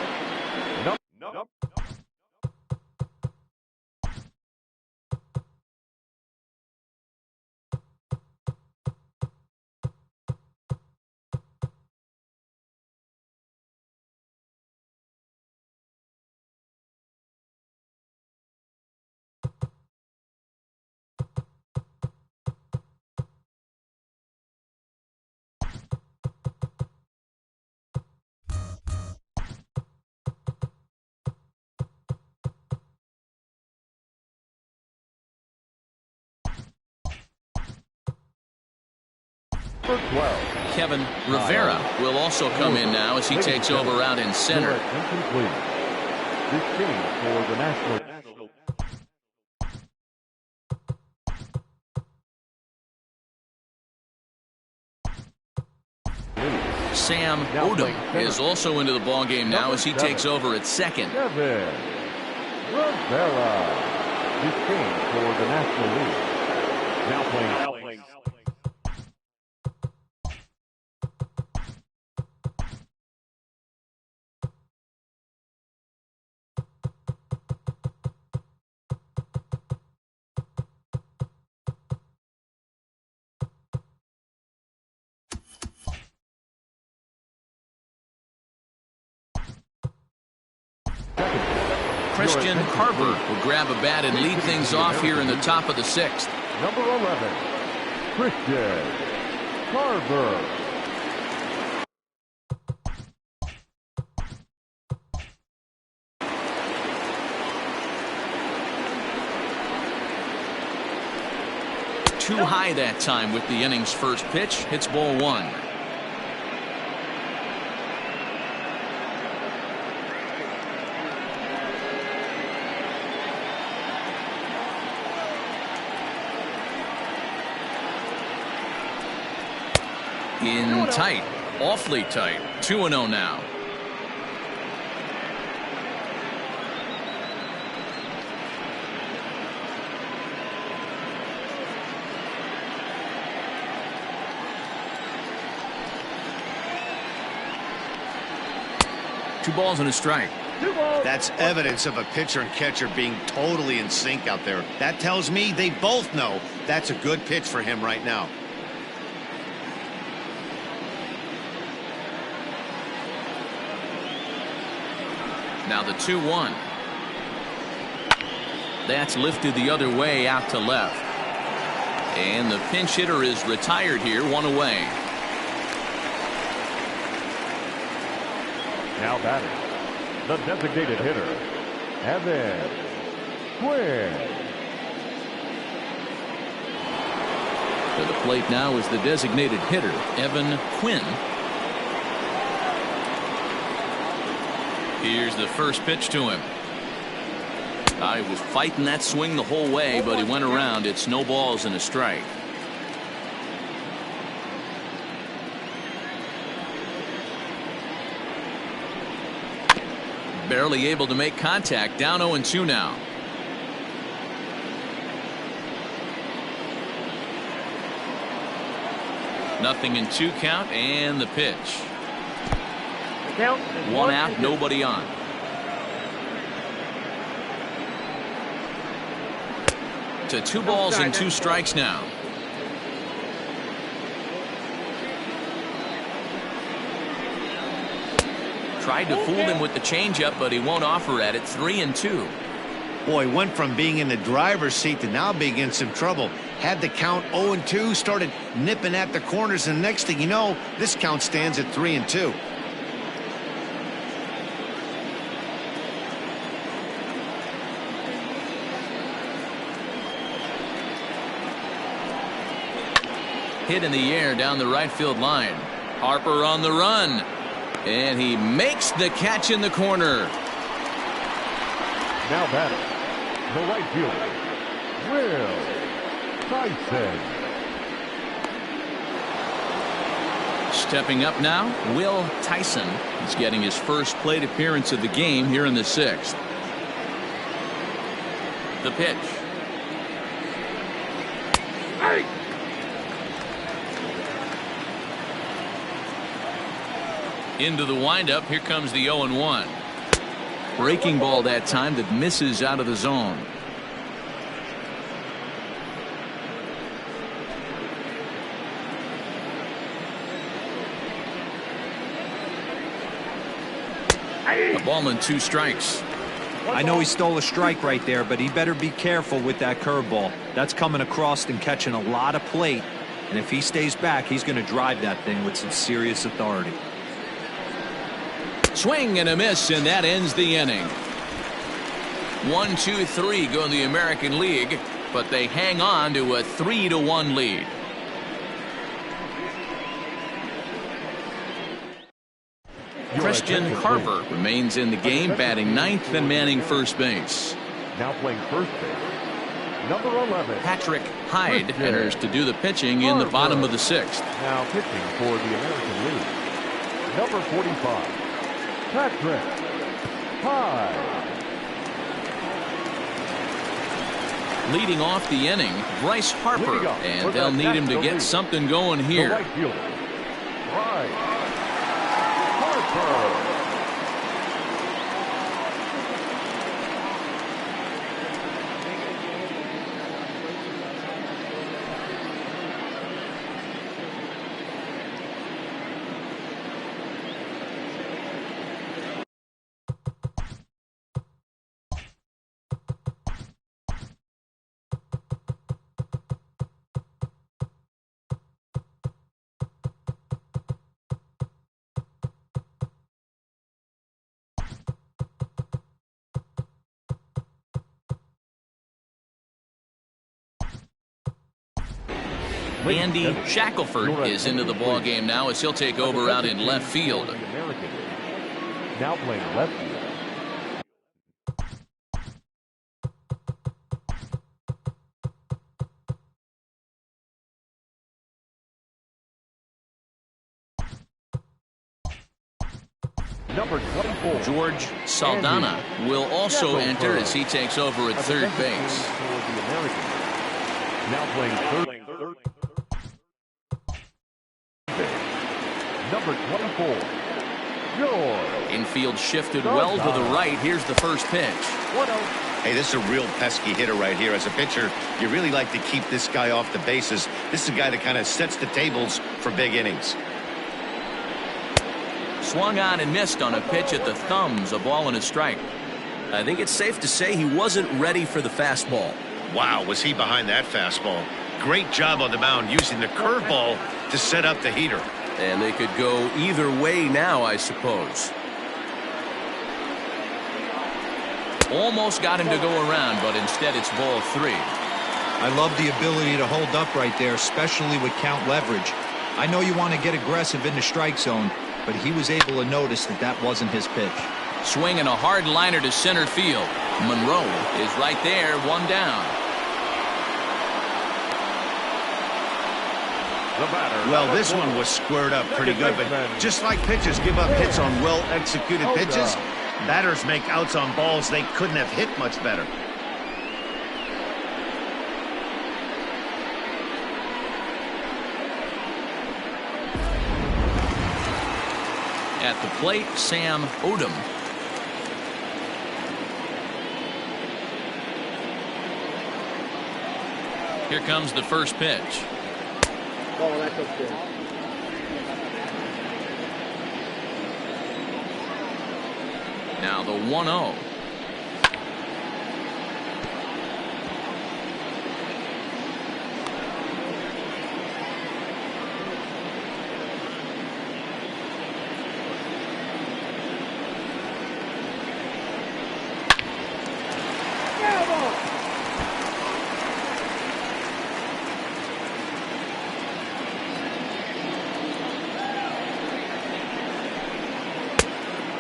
For 12. Kevin Rivera will also come in now as he takes over out in center. Incomplete. This change for the National. Sam Odom is also into the ballgame now as he takes over at second. Kevin Rivera. This change for the National League. Now playing. Christian Carver will grab a bat and lead things off here in the top of the sixth. Number 11, Christian Carver. Too high that time with the inning's first pitch. Hits ball one. In tight, awfully tight. 2-0 now. Two balls and a strike. That's evidence of a pitcher and catcher being totally in sync out there. That tells me they both know that's a good pitch for him right now. Now the 2-1. That's lifted the other way out to left. And the pinch hitter is retired here, one away. Now batting, the designated hitter, Evan Quinn. To the plate now is the designated hitter, Evan Quinn. Here's the first pitch to him. He was fighting that swing the whole way, but he went around. It's no balls and a strike. Barely able to make contact. Down 0-2 now. Nothing in 2 count and the pitch. One out, nobody on. To 2 balls and 2 strikes now. Tried to fool him with the changeup, but he won't offer at it. 3-2. Boy, went from being in the driver's seat to now being in some trouble. Had the count 0-2, started nipping at the corners, and next thing you know, this count stands at 3-2. Hit in the air down the right field line. Harper on the run. And he makes the catch in the corner. Now batting, the right fielder, Will Tyson. Stepping up now, Will Tyson. He's getting his first plate appearance of the game here in the 6th. The pitch. Hey! Into the windup. Here comes the 0-1. Breaking ball that time that misses out of the zone. A ball and 2 strikes. I know he stole a strike right there, but he better be careful with that curveball. That's coming across and catching a lot of plate. And if he stays back, he's going to drive that thing with some serious authority. Swing and a miss, and that ends the inning. 1, 2, 3 go in the American League, but they hang on to a 3-1 lead. Christian Carver remains in the game, batting ninth and manning first base. Now playing first base, number 11. Patrick Hyde enters to do the pitching in the bottom of the sixth. Now pitching for the American League, number 45, Patrick Hyde. Leading off the inning, Bryce Harper, and they'll need him to get something going here. The right fielder, Bryce Harper. Andy Shackelford is into the ball game now as he'll take over out in left field. Now playing left field, number 24, George Saldana will also enter as he takes over at third base. Now playing third. Number 24, George. Infield shifted well to the right. Here's the first pitch. 1-0. Hey, this is a real pesky hitter right here. As a pitcher, you really like to keep this guy off the bases. This is a guy that kind of sets the tables for big innings. Swung on and missed on a pitch at the thumbs, a ball and a strike. I think it's safe to say he wasn't ready for the fastball. Wow, was he behind that fastball. Great job on the mound using the curveball to set up the heater. And they could go either way now, I suppose. Almost got him to go around, but instead it's ball three. I love the ability to hold up right there, especially with count leverage. I know you want to get aggressive in the strike zone, but he was able to notice that that wasn't his pitch. Swinging a hard liner to center field. Monroe is right there, one down. Well, this one was squared up pretty good, but just like pitchers give up hits on well-executed pitches, batters make outs on balls they couldn't have hit much better. At the plate, Sam Odom. Here comes the first pitch. Oh, that's okay. Now the 1-0.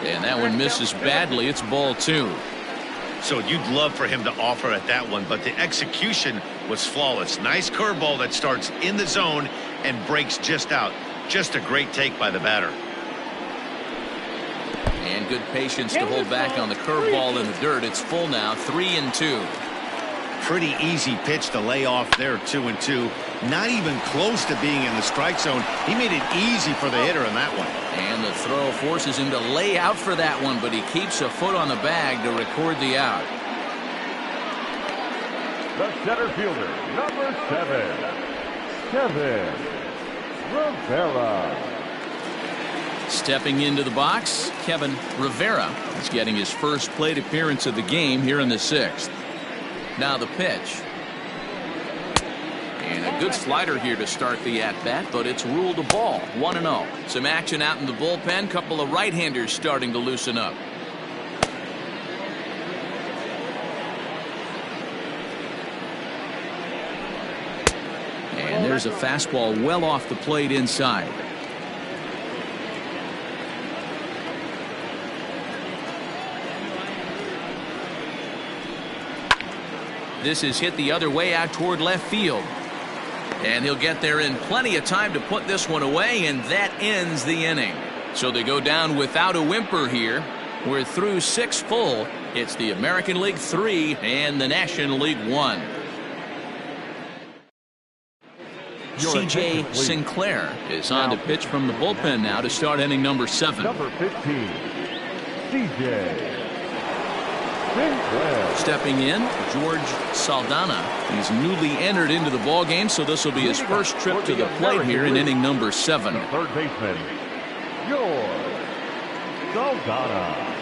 And that one misses badly. It's ball two. So you'd love for him to offer at that one, but the execution was flawless. Nice curveball that starts in the zone and breaks just out. Just a great take by the batter. And good patience to hold back on the curveball in the dirt. It's full now, 3-2. Pretty easy pitch to lay off there, 2-2. Not even close to being in the strike zone. He made it easy for the hitter in that one. And the throw forces him to lay out for that one, but he keeps a foot on the bag to record the out. The center fielder, number 7, Rivera. Stepping into the box, Kevin Rivera is getting his first plate appearance of the game here in the sixth. Now the pitch. And a good slider here to start the at-bat, but it's ruled a ball. 1-0. Some action out in the bullpen. Couple of right-handers starting to loosen up. And there's a fastball well off the plate inside. this is hit the other way out toward left field. And he'll get there in plenty of time to put this one away, and that ends the inning. So they go down without a whimper here. We're through 6 full. It's the American League 3 and the National League 1. C.J. Sinclair is on to pitch from the bullpen now to start inning number 7. Number 15, C.J. Sinclair. Stepping in, George Saldana. He's newly entered into the ballgame, so this will be his first trip to the plate here in inning number 7. Third baseman, George Saldana.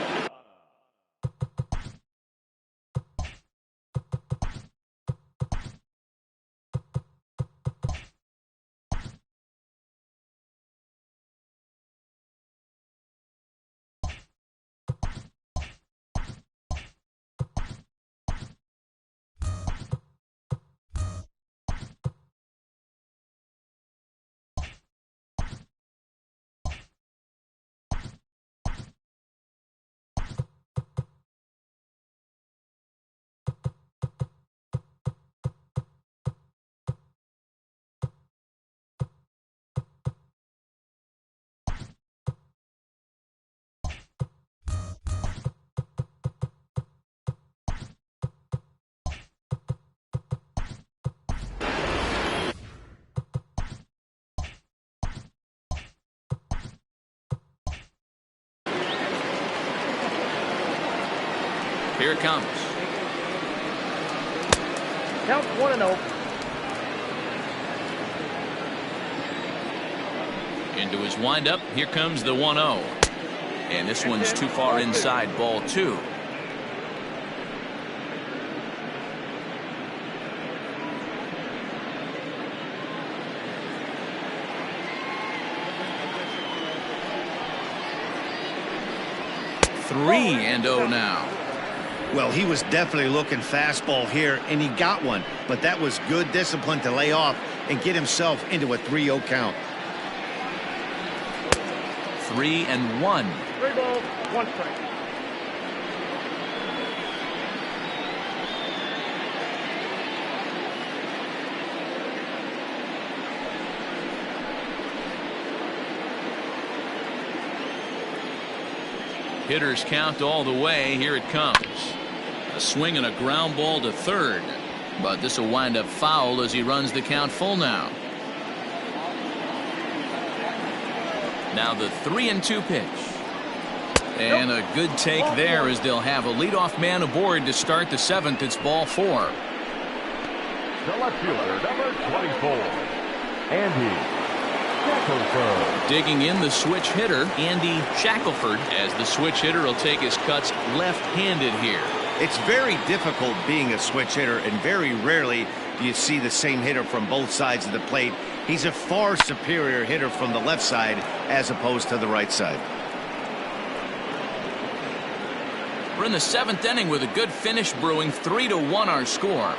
Here it comes. Count 1-0. Into his windup. Here comes the 1-0. And this one's too far inside, ball 2. Three and 0 now. Well, he was definitely looking fastball here, and he got one. But that was good discipline to lay off and get himself into a 3-0 count. 3-1. 3 balls, 1 strike. Hitters count all the way. Here it comes. A swing and a ground ball to third. But this will wind up foul as he runs the count full now. Now the 3-2 pitch. And a good take there as they'll have a leadoff man aboard to start the 7th. It's ball 4. The left fielder, number 24, Andy Shackelford. Digging in the switch hitter, Andy Shackelford, as the switch hitter will take his cuts left-handed here. It's very difficult being a switch hitter, and very rarely do you see the same hitter from both sides of the plate. He's a far superior hitter from the left side as opposed to the right side. We're in the 7th inning with a good finish brewing. 3-1 our score.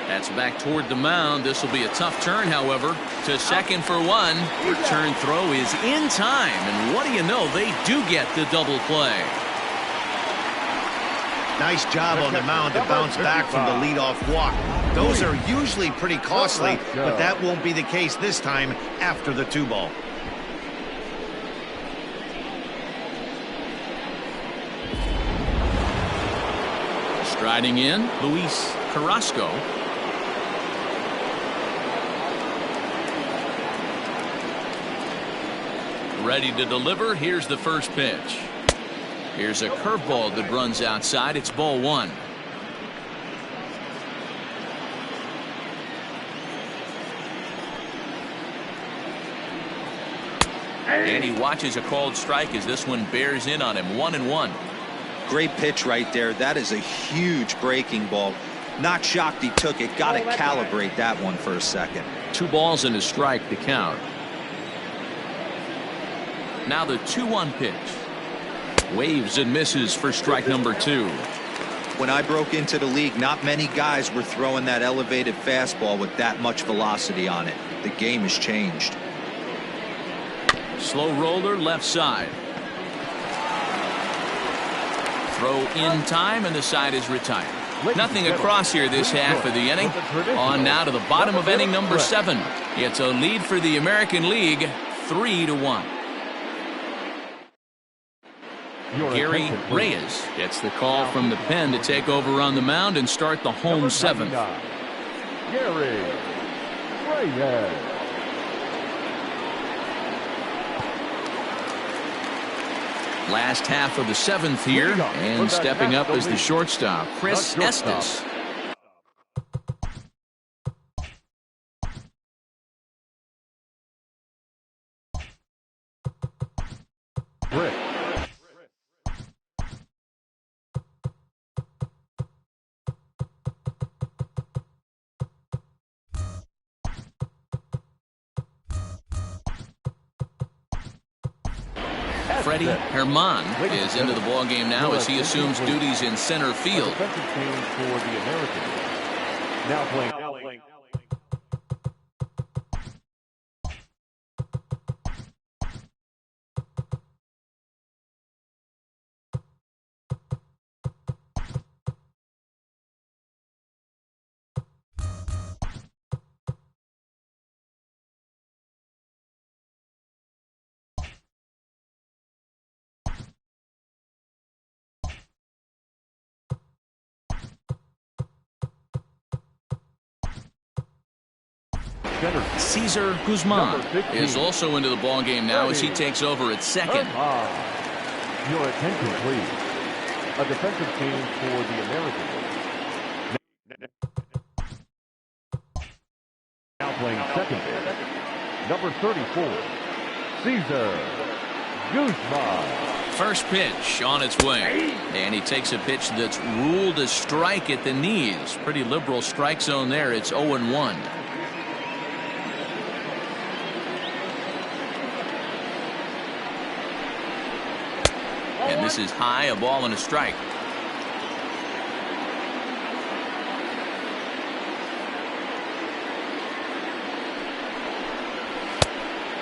That's back toward the mound. This will be a tough turn, however, to second for 1. Return throw is in time, and what do you know, they do get the double play. Nice job on the mound to bounce back from the leadoff walk. Those are usually pretty costly, but that won't be the case this time after the 2-ball. Striding in, Luis Carrasco. Ready to deliver. Here's the first pitch. Here's a curveball that runs outside. It's ball 1. And he watches a called strike as this one bears in on him. 1-1. Great pitch right there. That is a huge breaking ball. Not shocked he took it. Got to calibrate that one for a second. 2 balls and a strike to count. Now the 2-1 pitch. Waves and misses for strike number 2. When I broke into the league, not many guys were throwing that elevated fastball with that much velocity on it. The game has changed. Slow roller left side. Throw in time, and the side is retired. Nothing across here this half of the inning. On now to the bottom of inning number 7. It's a lead for the American League, 3-1. Gary Reyes gets the call from the pen to take over on the mound and start the home 7th. Gary Reyes. Last half of the 7th here, and stepping up as the shortstop, Chris Estes. Freddie Herman is into the ballgame now as he assumes duties in center field. Defensive change for the Americans. Now playing. Cesar Guzman is also into the ballgame now as he takes over at second. Your attention, please. A defensive change for the Americans. Now playing second base, number 34, Cesar Guzman. First pitch on its way, and he takes a pitch that's ruled a strike at the knees. Pretty liberal strike zone there. It's 0-1. And this is high, a ball and a strike.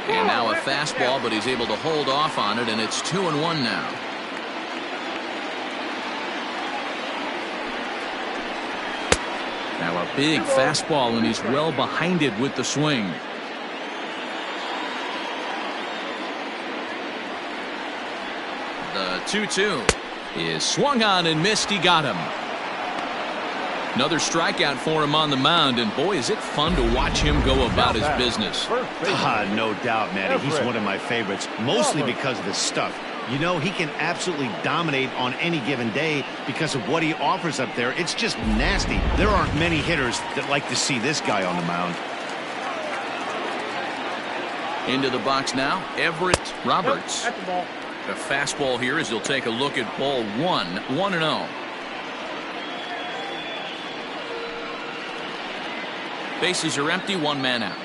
And now a fastball, but he's able to hold off on it, and it's 2-1 now. Now a big fastball, and he's well behind it with the swing. The 2-2 is swung on and missed. He got him. Another strikeout for him on the mound, and boy, is it fun to watch him go about his business. No doubt, Manny. He's one of my favorites, mostly because of his stuff. You know, he can absolutely dominate on any given day because of what he offers up there. It's just nasty. There aren't many hitters that like to see this guy on the mound. Into the box now, Everett Roberts. That's the ball. A fastball here as he'll take a look at ball 1-0. Bases are empty, one man out.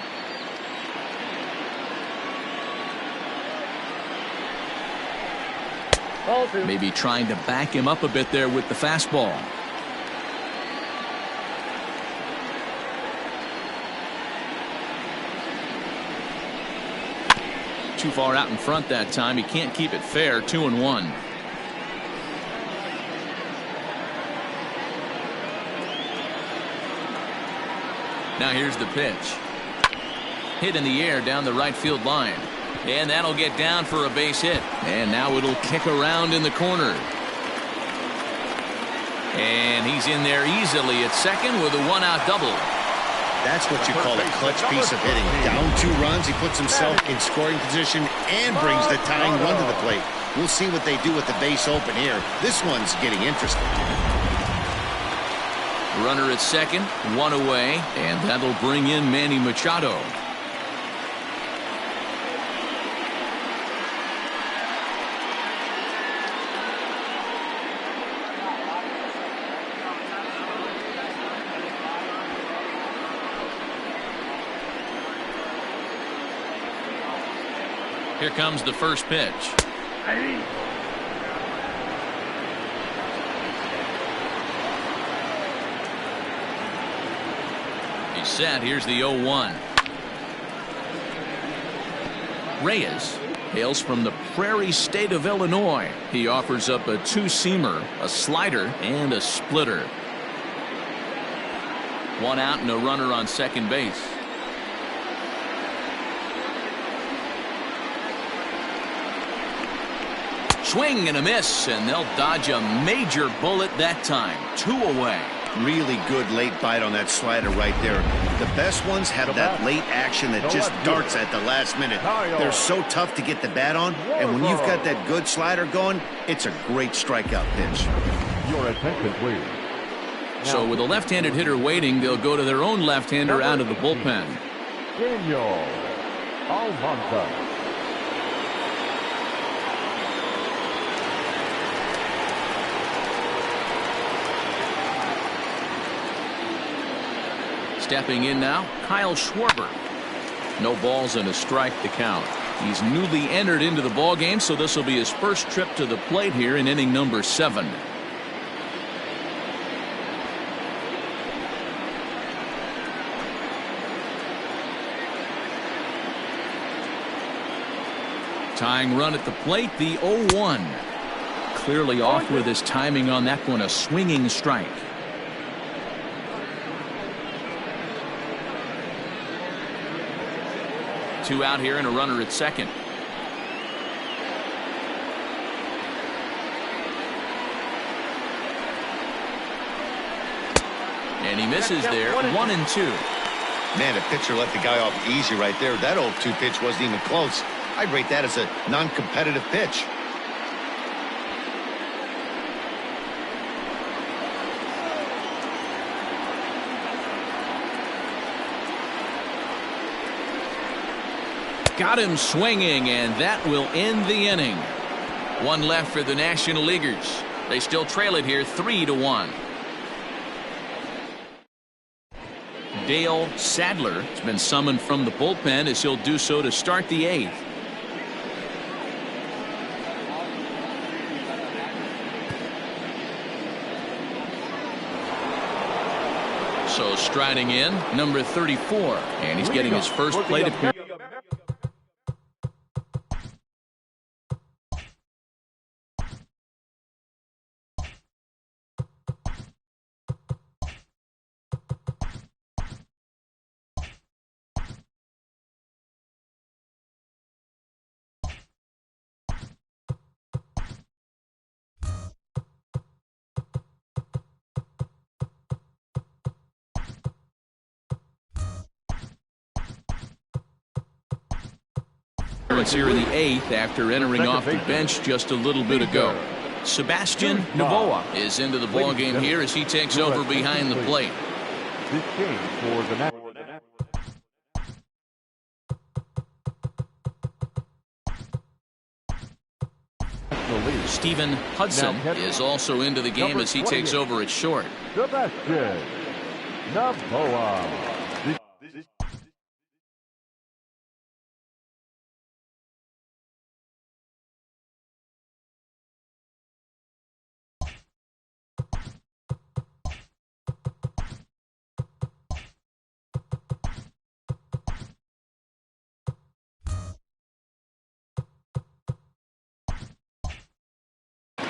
Ball 2. Maybe trying to back him up a bit there with the fastball. Too far out in front that time. He can't keep it fair. 2-1. Now here's the pitch. Hit in the air down the right field line. And that'll get down for a base hit. And now it'll kick around in the corner. And he's in there easily at second with a one-out double. That's what you call a clutch piece of hitting. Down 2 runs, he puts himself in scoring position and brings the tying run to the plate. We'll see what they do with the base open here. This one's getting interesting. Runner at second, one away, and that'll bring in Manny Machado. Here comes the first pitch. He's set. Here's the 0-1. Reyes hails from the Prairie State of Illinois. He offers up a two-seamer, a slider, and a splitter. One out and a runner on second base. Swing and a miss, and they'll dodge a major bullet that time. 2 away. Really good late bite on that slider right there. The best ones have that late action that just darts at the last minute. They're so tough to get the bat on, and when you've got that good slider going, it's a great strikeout pitch. Your attention, please. So with a left-handed hitter waiting, they'll go to their own left-hander out of the bullpen. Daniel Almanza. Stepping in now, Kyle Schwarber. No balls and a strike to count. He's newly entered into the ball game, so this will be his first trip to the plate here in inning number 7. Tying run at the plate, the 0-1. Clearly off with his timing on that one, a swinging strike. Two out here and a runner at second. And he misses there. 1-2. Man, the pitcher let the guy off easy right there. That 0-2 pitch wasn't even close. I'd rate that as a non-competitive pitch. Got him swinging, and that will end the inning. One left for the National Leaguers. They still trail it here 3-1. Dale Sadler has been summoned from the bullpen as he'll do so to start the 8th. So striding in, number 34, and he's getting his first plate appearance. Here in the 8th after entering off the bench just a little bit ago. Sebastian Novoa is into the ball game here as he takes over behind the plate. This game for the National League. Stephen Hudson is also into the game as he takes over at short. Sebastian Novoa.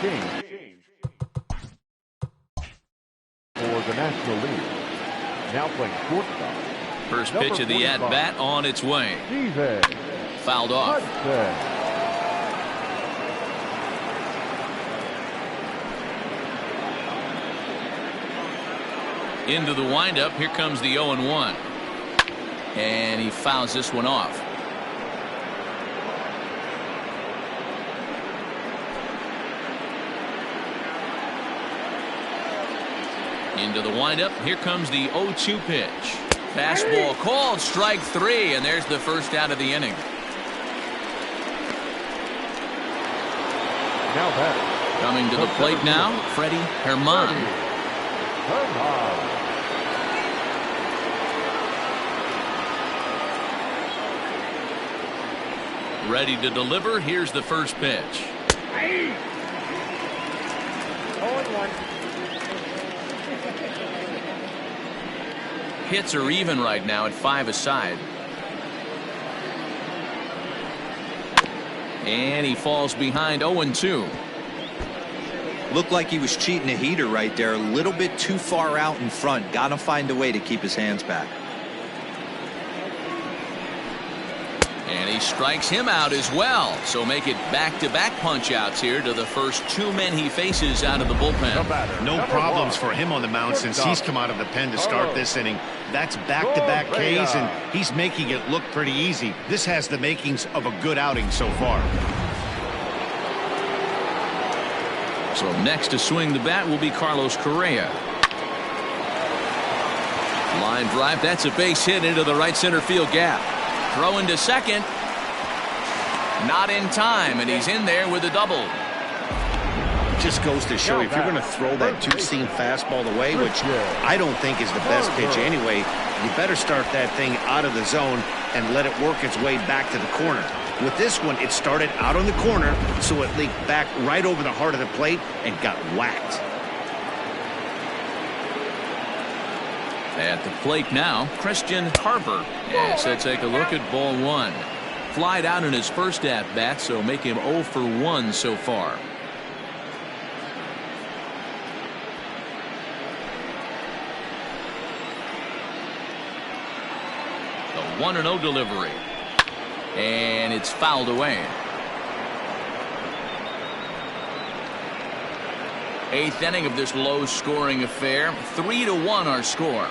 Game for the National League. Now playing shortstop. First pitch of the at-bat on its way. Fouled off. Into the windup. Here comes the 0-1. And he fouls this one off. Into the windup. Here comes the 0-2 pitch. Fastball called, strike 3, and there's the first out of the inning. Now batting. Coming to the plate now, Freddie Herman. Ready to deliver. Here's the first pitch. 0-1. Hits are even right now at 5 aside. And he falls behind 0-2. Looked like he was cheating a heater right there. A little bit too far out in front. Got to find a way to keep his hands back. And he strikes him out as well. So make it back-to-back punch-outs here to the first two men he faces out of the bullpen. No problems for him on the mound since he's come out of the pen to start this inning. That's back-to-back Ks, and he's making it look pretty easy. This has the makings of a good outing so far. So next to swing the bat will be Carlos Correa. Line drive. That's a base hit into the right center field gap. Throw into second. Not in time, and he's in there with a double. Just goes to show if you're going to throw that two-seam fastball away, which I don't think is the best pitch anyway, you better start that thing out of the zone and let it work its way back to the corner. With this one, it started out on the corner, so it leaked back right over the heart of the plate and got whacked. At the plate now, Christian Harper. Yes, let's take a look at ball one. Flied out in his first at-bat, so make him 0 for 1 so far. The 1-0 delivery. And it's fouled away. 8th inning of this low-scoring affair. 3-1 our score.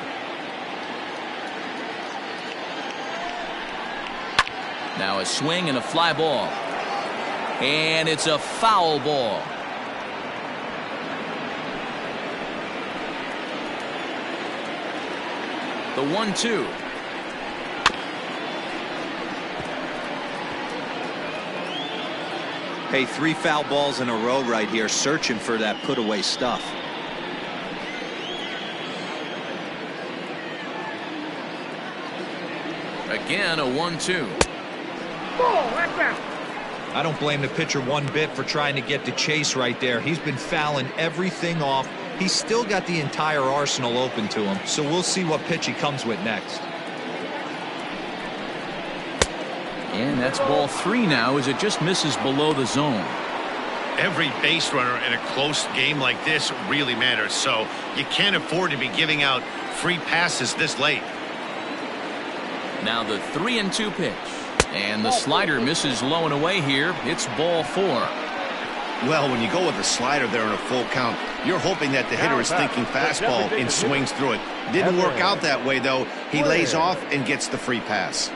Now a swing and a fly ball. And it's a foul ball. The 1-2. Hey, 3 foul balls in a row right here, searching for that put-away stuff. Again, a 1-2. I don't blame the pitcher one bit for trying to get the chase right there. He's been fouling everything off. He's still got the entire arsenal open to him, so we'll see what pitch he comes with next. And that's ball 3 now as it just misses below the zone. Every base runner in a close game like this really matters, so you can't afford to be giving out free passes this late. Now the 3-2 pitch. And the slider misses low and away here. It's ball 4. Well, when you go with a slider there in a full count, you're hoping that the hitter is thinking fastball and swings through it. Didn't work out that way, though. He lays off and gets the free pass.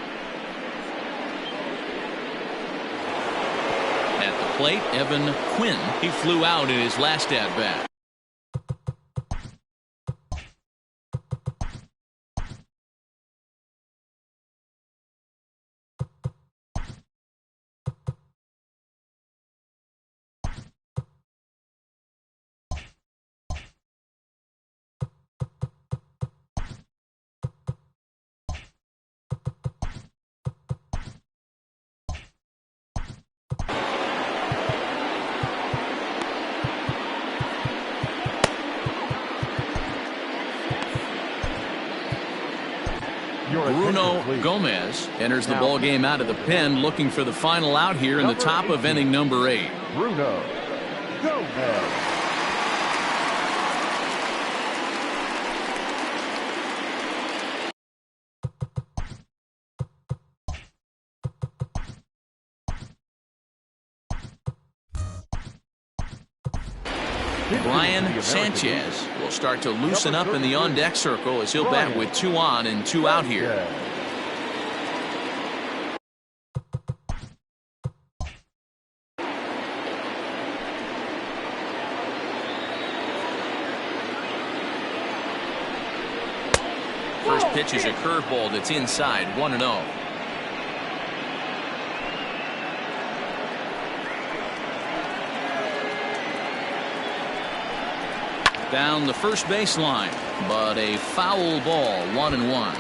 At the plate, Evan Quinn. He flew out in his last at-bat. Bruno Gomez enters the ball game out of the pen, looking for the final out here in the top of inning number 8. Bruno Gomez. Brian Sanchez will start to loosen up in the on-deck circle as he'll bat with 2 on and 2 out here. First pitch is a curveball that's inside, 1-0. Down the first baseline, but a foul ball, 1-1.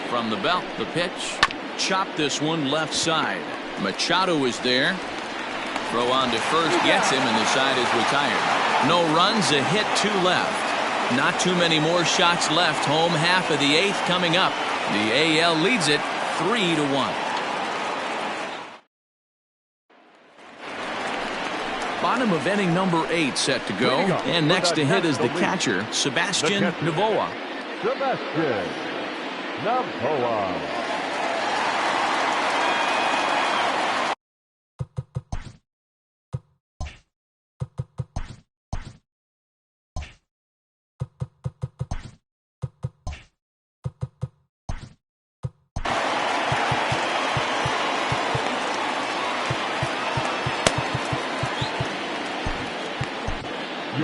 From the belt, the pitch. Chop this one left side. Machado is there. Throw on to first, gets him, and the side is retired. No runs, a hit, 2 left. Not too many more shots left. Home half of the 8th coming up. The AL leads it 3-1. Bottom of inning number 8 set to go. And next to hit is the catcher, Sebastian Novoa. Sebastian Novoa.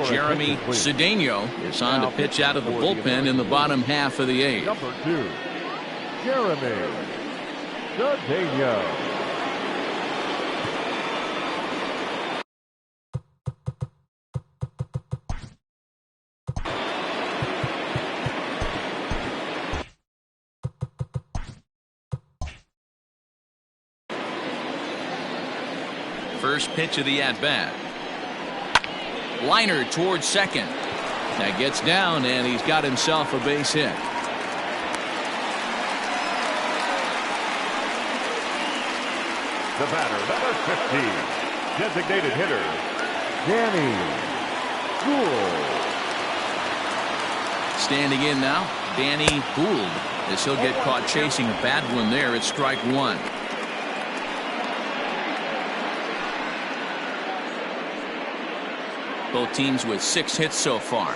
Jeremy Cedeno is on to pitch out of the bullpen in the bottom half of the 8th. Number 2, Jeremy Cedeno. First pitch of the at-bat. Liner towards second. That gets down, and he's got himself a base hit. The batter, number 15, designated hitter, Danny Gould. Standing in now, Danny Gould, as he'll get caught chasing a bad one there at strike 1. Both teams with 6 hits so far.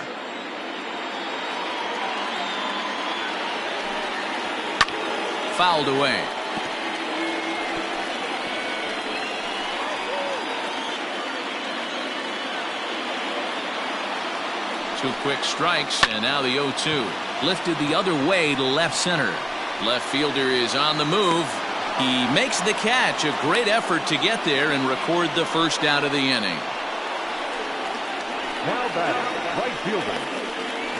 Fouled away. Two quick strikes, and now the 0-2. Lifted the other way to left center. Left fielder is on the move. He makes the catch. A great effort to get there and record the first out of the inning. Now batting, right fielder,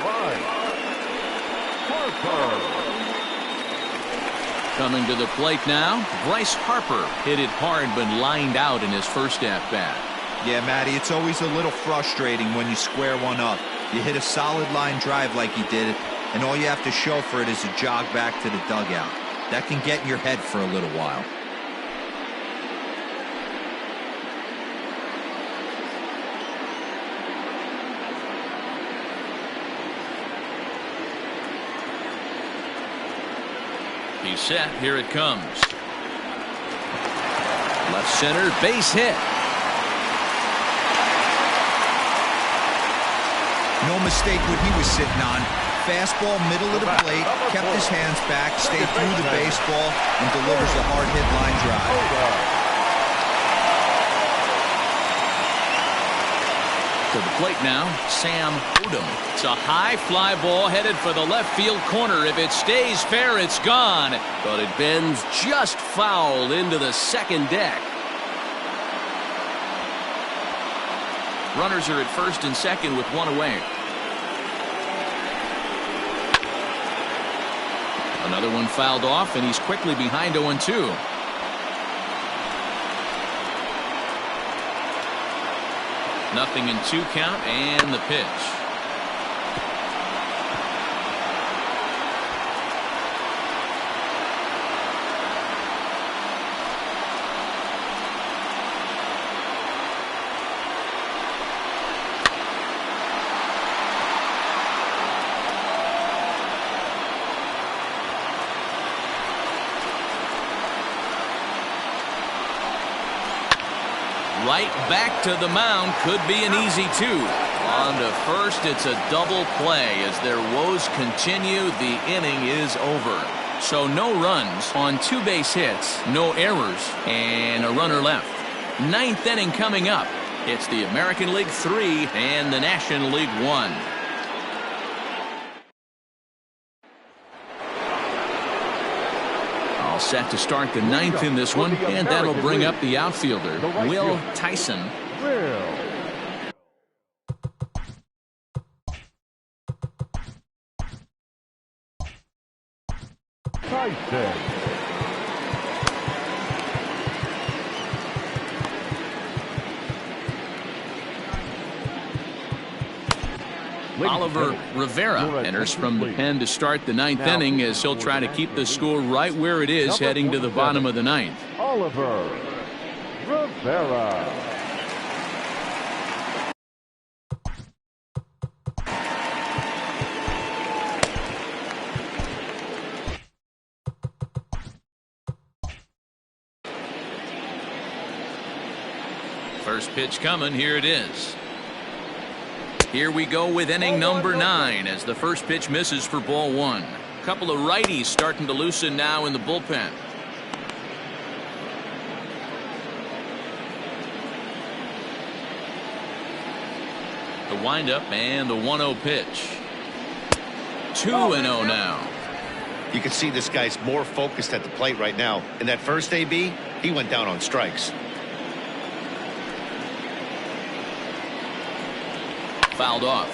Bryce Harper. Coming to the plate now, Bryce Harper hit it hard but lined out in his first at-bat. Yeah, Matty, it's always a little frustrating when you square one up. You hit a solid line drive like he did, and all you have to show for it is a jog back to the dugout. That can get in your head for a little while. He's set. Here it comes. Left center, base hit. No mistake what he was sitting on. Fastball, middle of the plate, kept his hands back, stayed through the baseball, and delivers a hard hit line drive. To the plate now, Sam Odom. It's a high fly ball headed for the left field corner. If it stays fair, it's gone. But it bends just foul into the second deck. Runners are at first and second with one away. Another one fouled off, and he's quickly behind 0-2. Nothing in 2 count, and the pitch. Right back to the mound. Could be an easy 2. On to first, it's a double play. As their woes continue, the inning is over. So no runs on 2 base hits, no errors, and a runner left. 9th inning coming up. It's the American League 3 and the National League 1. All set to start the 9th in this one, and that'll bring up the outfielder, Will Tyson. Oliver Rivera enters from the pen to start the ninth inning as he'll try to keep the score right where it is heading to the bottom of the ninth. Oliver Rivera. First pitch coming. Here it is. Here we go with inning number 9 as the first pitch misses for ball 1. A couple of righties starting to loosen now in the bullpen. The windup and the 1-0 pitch. 2-0 now. You can see this guy's more focused at the plate right now. In that first AB, he went down on strikes. Fouled off.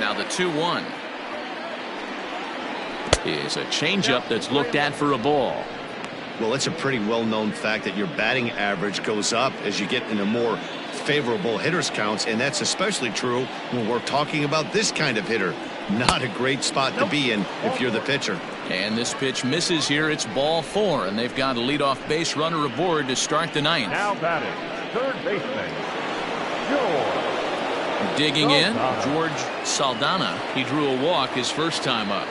Now the 2-1 is a changeup that's looked at for a ball. Well, it's a pretty well-known fact that your batting average goes up as you get into more favorable hitters counts, and that's especially true when we're talking about this kind of hitter. Not a great spot to be in if you're the pitcher. And this pitch misses here. It's ball 4, and they've got a leadoff base runner aboard to start the ninth. Now batting, third baseman, George. Digging in, George Saldana. He drew a walk his first time up.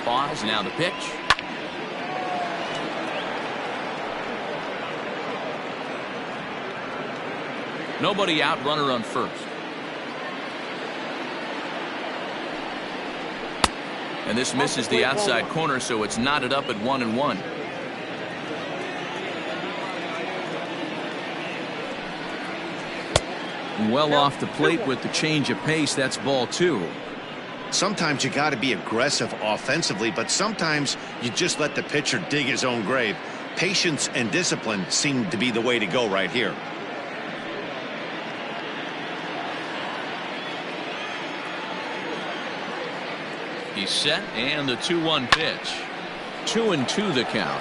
Pause, now the pitch. Nobody out, runner on first. And this misses the outside corner, so it's knotted up at 1-1. Well off the plate with the change of pace. That's ball 2. Sometimes you got to be aggressive offensively, but sometimes you just let the pitcher dig his own grave. Patience and discipline seem to be the way to go right here. He's set, and the 2-1 pitch. 2-2 the count.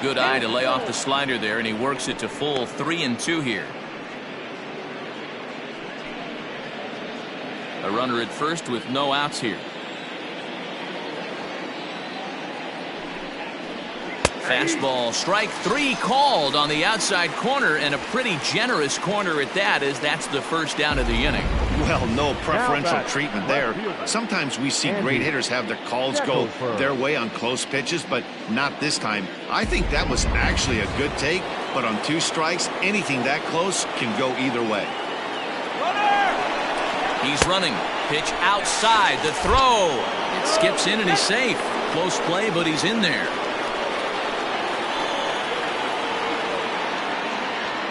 Good eye to lay off the slider there, and he works it to full 3-2 here. A runner at first with no outs here. Fastball, strike 3 called on the outside corner, and a pretty generous corner at that, as that's the first down of the inning. Well, no preferential treatment there. Sometimes we see great hitters have their calls go their way on close pitches, but not this time. I think that was actually a good take, but on 2 strikes, anything that close can go either way. He's running. Pitch outside. The throw. It skips in, and he's safe. Close play, but he's in there.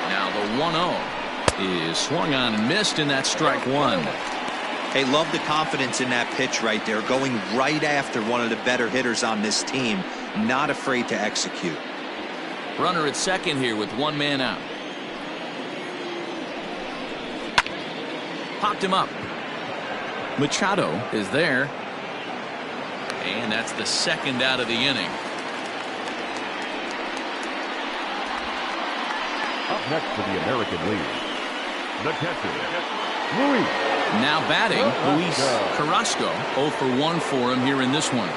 Now the 1-0 is swung on and missed, and that's strike 1. Hey, love the confidence in that pitch right there, going right after one of the better hitters on this team, not afraid to execute. Runner at second here with 1 man out. Popped him up. Machado is there, and that's the second out of the inning. Up next for the American League, the catcher, Luis. Now batting, Luis Carrasco. 0 for 1 for him here in this one.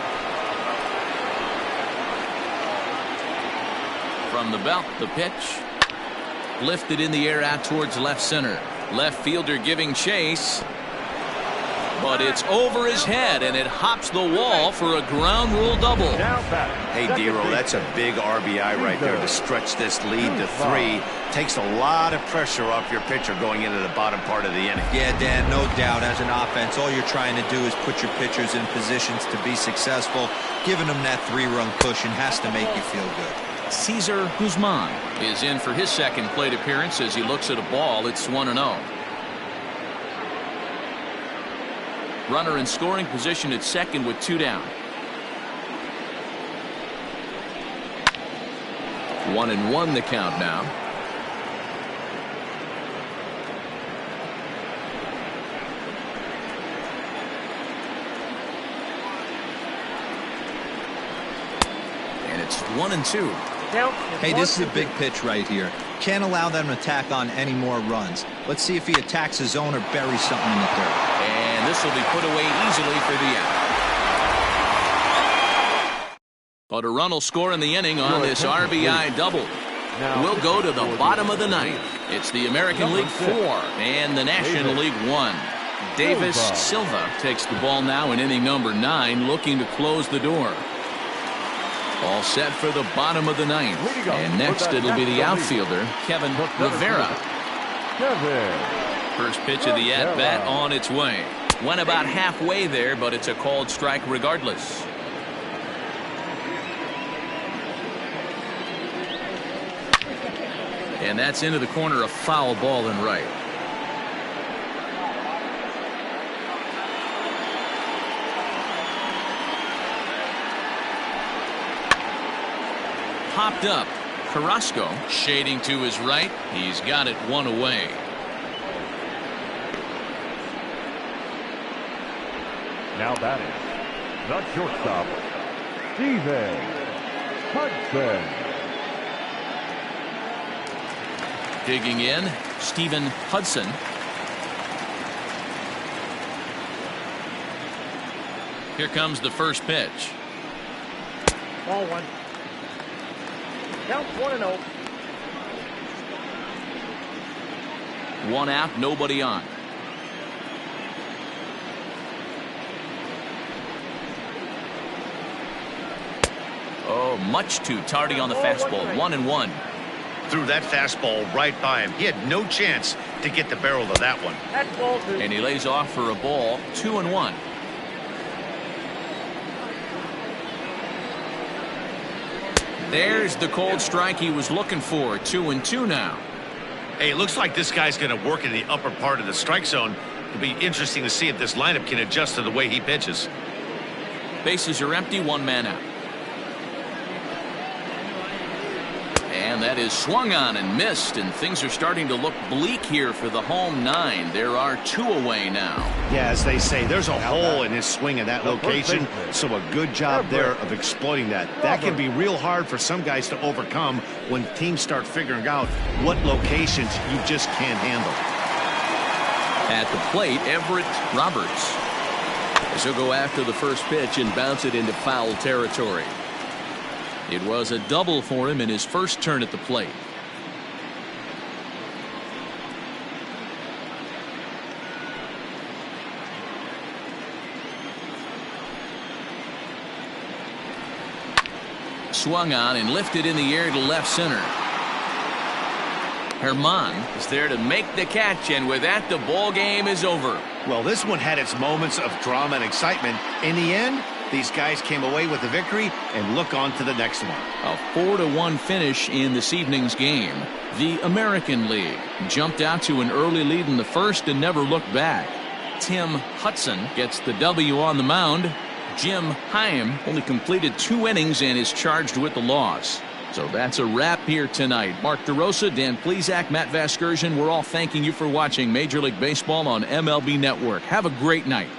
From the belt, the pitch. Lifted in the air out towards left center. Left fielder giving chase. But it's over his head, and it hops the wall for a ground rule double. Hey, Dero, that's a big RBI right there to stretch this lead to 3. Takes a lot of pressure off your pitcher going into the bottom part of the inning. Yeah, Dan, no doubt. As an offense, all you're trying to do is put your pitchers in positions to be successful. Giving them that 3-run cushion has to make you feel good. Cesar Guzman is in for his second plate appearance as he looks at a ball. It's 1-0. Runner in scoring position at second with 2 down. 1-1 the count now. And it's 1-2. Hey, this is a big pitch right here. Can't allow them to tack on any more runs. Let's see if he attacks his zone or buries something in the dirt. And this will be put away easily for the out. But a run will score in the inning on this RBI double. We'll go to the bottom of the ninth. It's the American League 4 and the National League 1. Davis Silva takes the ball now in inning number 9, looking to close the door. All set for the bottom of the ninth. And next it'll be the outfielder, Kevin Rivera. First pitch of the at-bat on its way. Went about halfway there, but it's a called strike regardless. And that's into the corner, a foul ball and right. Popped up. Carrasco shading to his right. He's got it one away. Now batting, the shortstop, Steven Hudson. Digging in, Stephen Hudson. Here comes the first pitch. Ball 1. Count 1-0. 1 out, nobody on. Oh, much too tardy on the fastball. 1-1. Threw that fastball right by him. He had no chance to get the barrel of that one. That's ball 2. And he lays off for a ball. 2-1. There's the cold strike he was looking for. 2-2 now. Hey, it looks like this guy's going to work in the upper part of the strike zone. It'll be interesting to see if this lineup can adjust to the way he pitches. Bases are empty, 1 man out. And that is swung on and missed, and things are starting to look bleak here for the home 9. There are 2 away now. Yeah, as they say, there's a hole in his swing in that location, so a good job there of exploiting that. That can be real hard for some guys to overcome when teams start figuring out what locations you just can't handle. At the plate, Everett Roberts. As he'll go after the first pitch and bounce it into foul territory. It was a double for him in his first turn at the plate. Swung on and lifted in the air to left center. Herman is there to make the catch, and with that, the ball game is over. Well, this one had its moments of drama and excitement. In the end, these guys came away with the victory and look on to the next one. A 4-1 finish in this evening's game. The American League jumped out to an early lead in the first and never looked back. Tim Hudson gets the W on the mound. Jim Heim only completed 2 innings and is charged with the loss. So that's a wrap here tonight. Mark DeRosa, Dan Plesac, Matt Vasgersian, we're all thanking you for watching Major League Baseball on MLB Network. Have a great night.